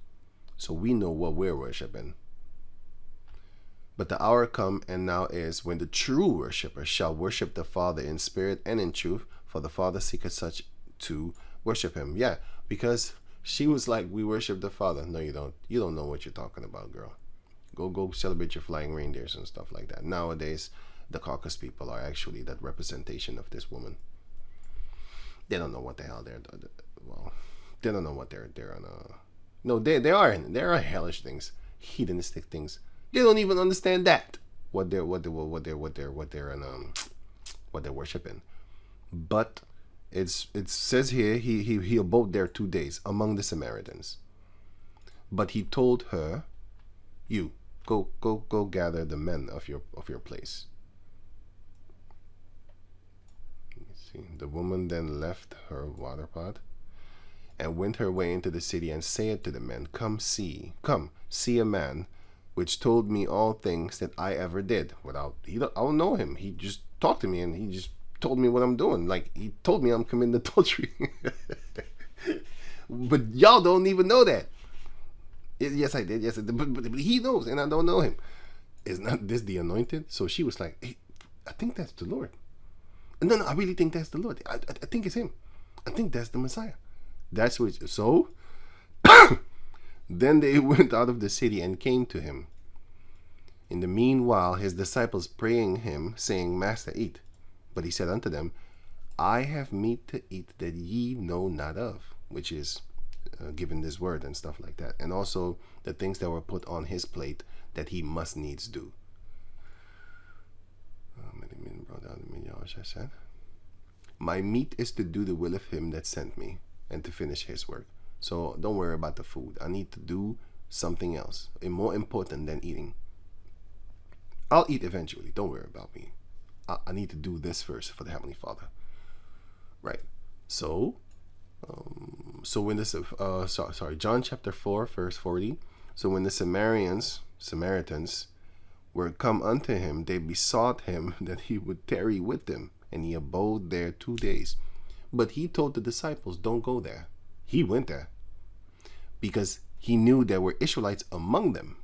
So we know what we're worshiping. But the hour come, and now is, when the true worshippers shall worship the Father in spirit and in truth, for the Father seeketh such to worship him. Yeah, because she was like, we worship the Father. No, you don't. You don't know what you're talking about, girl. Go celebrate your flying reindeers and stuff like that. Nowadays, the caucus people are actually that representation of this woman. They don't know what the hell they're. Well, they don't know what they're on. No, they are hellish things, hedonistic things. They don't even understand that what they're worshiping. But it says here he abode there 2 days among the Samaritans. But he told her, you go gather the men of your place. Let's see. The woman then left her water pot and went her way into the city, and said to the men, come see a man which told me all things that I ever did. I don't know him. He just talked to me and he just told me what I'm doing. Like, he told me I'm committing adultery. But y'all don't even know that. Yes, I did. Yes, I did. But he knows, and I don't know him. Is not this the anointed? So she was like, hey, I think that's the Lord. No, I really think that's the Lord. I think it's him. I think that's the Messiah. That's what. So then they went out of the city and came to him. In the meanwhile, his disciples praying him, saying, Master, eat. But he said unto them, I have meat to eat that ye know not of, which is given this word and stuff like that. And also the things that were put on his plate that he must needs do. My meat is to do the will of him that sent me, and to finish his work. So don't worry about the food. I need to do something else, more important than eating. I'll eat eventually. Don't worry about me. I need to do this first for the Heavenly Father. Right. So when this, John chapter 4, verse 40. So when the Samaritans were come unto him, they besought him that he would tarry with them, and he abode there 2 days. But he told the disciples, don't go there. He went there. because he knew there were Israelites among them.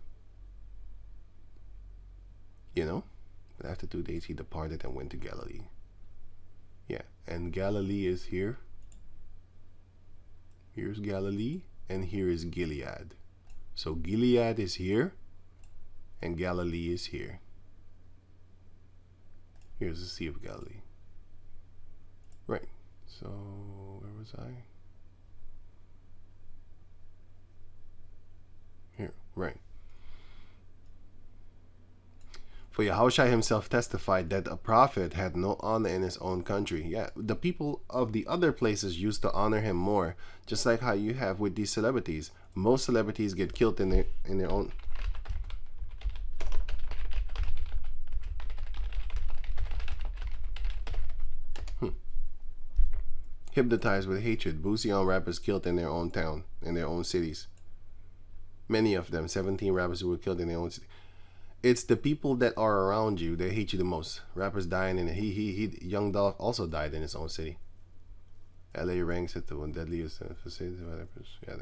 You know? But after 2 days, he departed and went to Galilee. Yeah, and Galilee is here. Here's Galilee, and here is Gilead. So Gilead is here, and Galilee is here. Here's the Sea of Galilee. Right. So, where was I? Here, right. For Yahawashi himself testified that a prophet had no honor in his own country. Yeah, the people of the other places used to honor him more, just like how you have with these celebrities. Most celebrities get killed in their own. Hypnotized with hatred, Boosie rappers killed in their own town, in their own cities. Many of them, 17 rappers who were killed in their own city. It's the people that are around you that hate you the most. Rappers dying in Young Dolph also died in his own city. LA ranks at the one deadliest facilities of rappers. Yeah,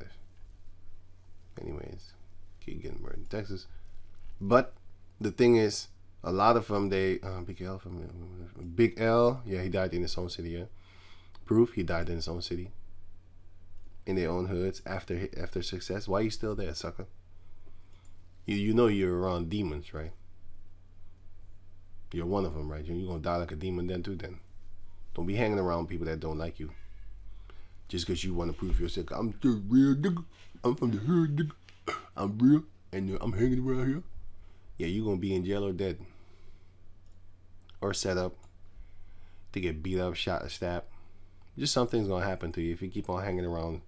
anyways, keep getting murdered in Texas. But the thing is, a lot of them, Big L, yeah, he died in his own city, yeah. Proof, he died in his own city. In their own hoods after success. Why are you still there, sucker? You know you're around demons, right? You're one of them, right? You're gonna die like a demon then too. Then don't be hanging around people that don't like you just because you want to prove yourself. I'm the real nigga. I'm from the hood, nigga. I'm real, and I'm hanging around here. Yeah, you're gonna be in jail or dead, or set up to get beat up, shot, or stabbed. Just something's gonna happen to you if you keep on hanging around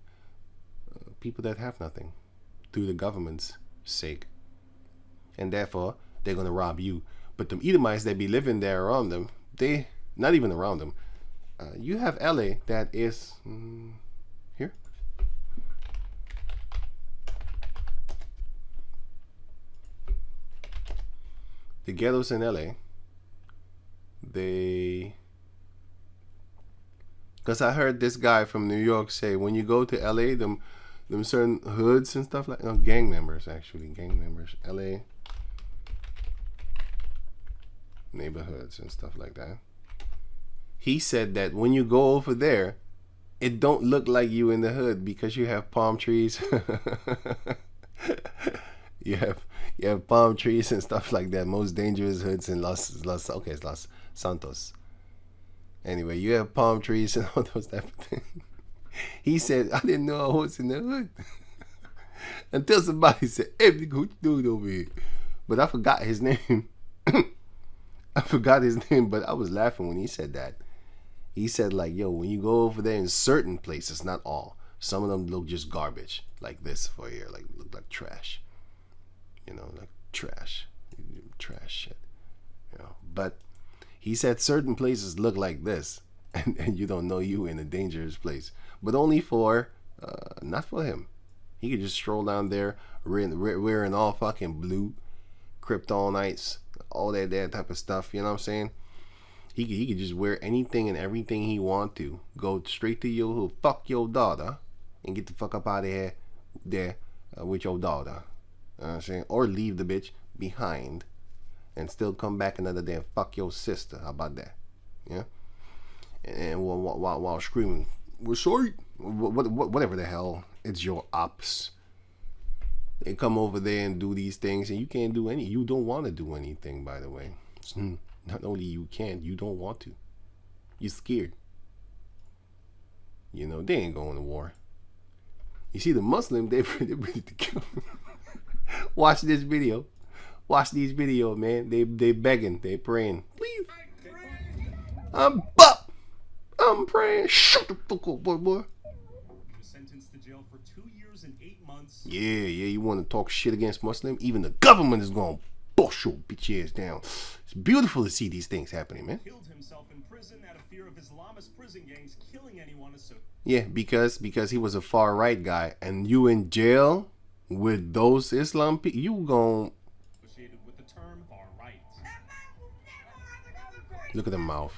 people that have nothing through the government's sake. And therefore, they're going to rob you. But the Edomites that be living there around them, they, not even around them. You have LA that is, here. The ghettos in LA, because I heard this guy from New York say, when you go to LA, them certain hoods and stuff like, gang members, LA neighborhoods and stuff like that. He said that when you go over there, it don't look like you in the hood because you have palm trees. you have palm trees and stuff like that. Most dangerous hoods in Los Santos. Anyway, you have palm trees and all those type of things. He said, I didn't know I was in the hood. Until somebody said, hey, what you doing over here? But I forgot his name. But I was laughing when he said that. He said, like, yo, when you go over there in certain places, not all, some of them look just garbage, like this for here, like look like trash. You know, like trash shit. You know, but he said certain places look like this, and you don't know you in a dangerous place. But only for, not for him. He could just stroll down there wearing all fucking blue, kryptonites, all that type of stuff. You know what I'm saying? He could just wear anything and everything he want to. Go straight to your hood, fuck your daughter, and get the fuck up out of here there with your daughter. You know what I'm saying? Or leave the bitch behind and still come back another day and fuck your sister. How about that? Yeah? And while screaming, we're sorry, whatever the hell, it's your ops. They come over there and do these things, and you can't do you don't want to do anything, by the way. Not only you can't, you don't want to. You're scared. You know, they ain't going to war. You see, the Muslim, they're ready to kill. Watch this video. Watch these videos, man. They begging, they praying. Please. I'm praying. Shut the fuck up, boy. He was sentenced to jail for 2 years and 8 months. Yeah, you want to talk shit against Muslim? Even the government is going to bust your bitch ass down. It's beautiful to see these things happening, man. Killed himself in prison out of fear of Islamist prison gangs killing anyone associated. Yeah, because he was a far right guy, and you in jail with those Islam people, you gon' associated with the term far right. Look at the mouth.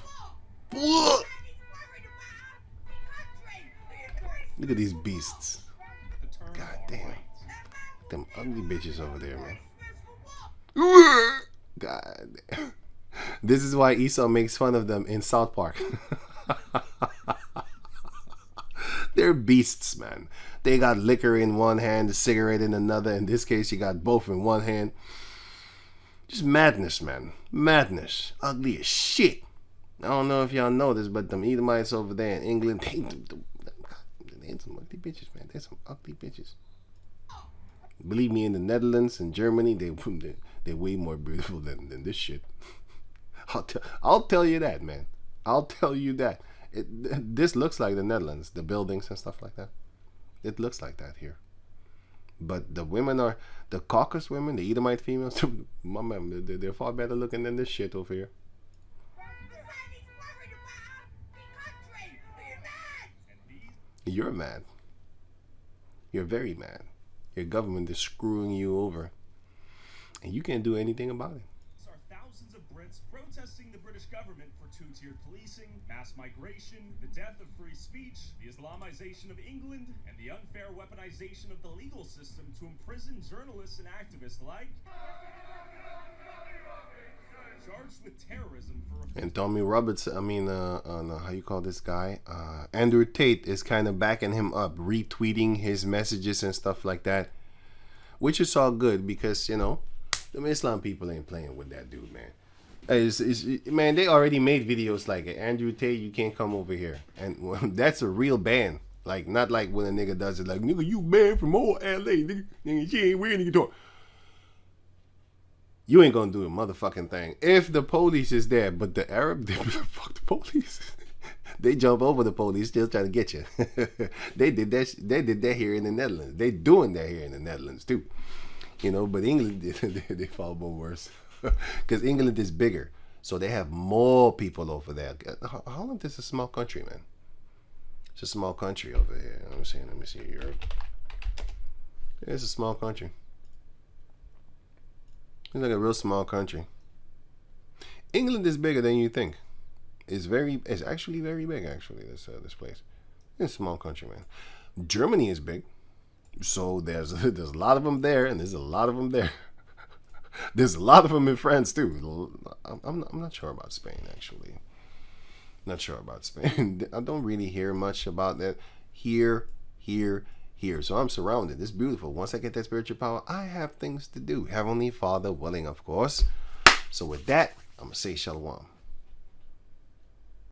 Look at these beasts. The term God damn. Them ugly bitches over there, man. God damn. This is why Esau makes fun of them in South Park. They're beasts, man. They got liquor in one hand, a cigarette in another. In this case, you got both in one hand. Just madness, man. Madness. Ugly as shit. I don't know if y'all know this, but them Edomites over there in England, they some ugly bitches, man. They're some ugly bitches. Believe me, in the Netherlands and Germany, they're way more beautiful than this shit. I'll tell you that, man. I'll tell you that. This looks like the Netherlands, the buildings and stuff like that. It looks like that here. But the women are, the caucus women, the Edomite females, my man, they're far better looking than this shit over here. You're mad. You're very mad. Your government is screwing you over. And you can't do anything about it. Are thousands of Brits protesting the British government for two-tiered policing, mass migration, the death of free speech, the Islamization of England, and the unfair weaponization of the legal system to imprison journalists and activists like charged with terrorism for. And Tommy Roberts, how you call this guy? Andrew Tate is kind of backing him up, retweeting his messages and stuff like that, which is all good because, you know, the Islam people ain't playing with that dude, man. Man, they already made videos like it. Andrew Tate, you can't come over here. And well, that's a real ban. Like, not like when a nigga does it like, nigga, you banned from all LA, nigga, she ain't weird, nigga talk. You ain't gonna do a motherfucking thing. If the police is there, but the Arab, they fuck the police. They jump over the police, still trying to get you. They did that here in the Netherlands. They doing that here in the Netherlands too. You know, but England, they fall more worse. Because England is bigger. So they have more people over there. Holland is a small country, man. It's a small country over here. Let me see Europe. It's a small country. It's like a real small country. England is bigger than you think. It's actually very big. Actually, this place. It's a small country, man. Germany is big, so there's a lot of them there, and there's a lot of them there. There's a lot of them in France too. I'm not sure about Spain actually. Not sure about Spain. I don't really hear much about that here. So I'm surrounded. It's beautiful. Once I get that spiritual power, I have things to do. Heavenly Father willing, of course. So with that, I'm going to say shalom.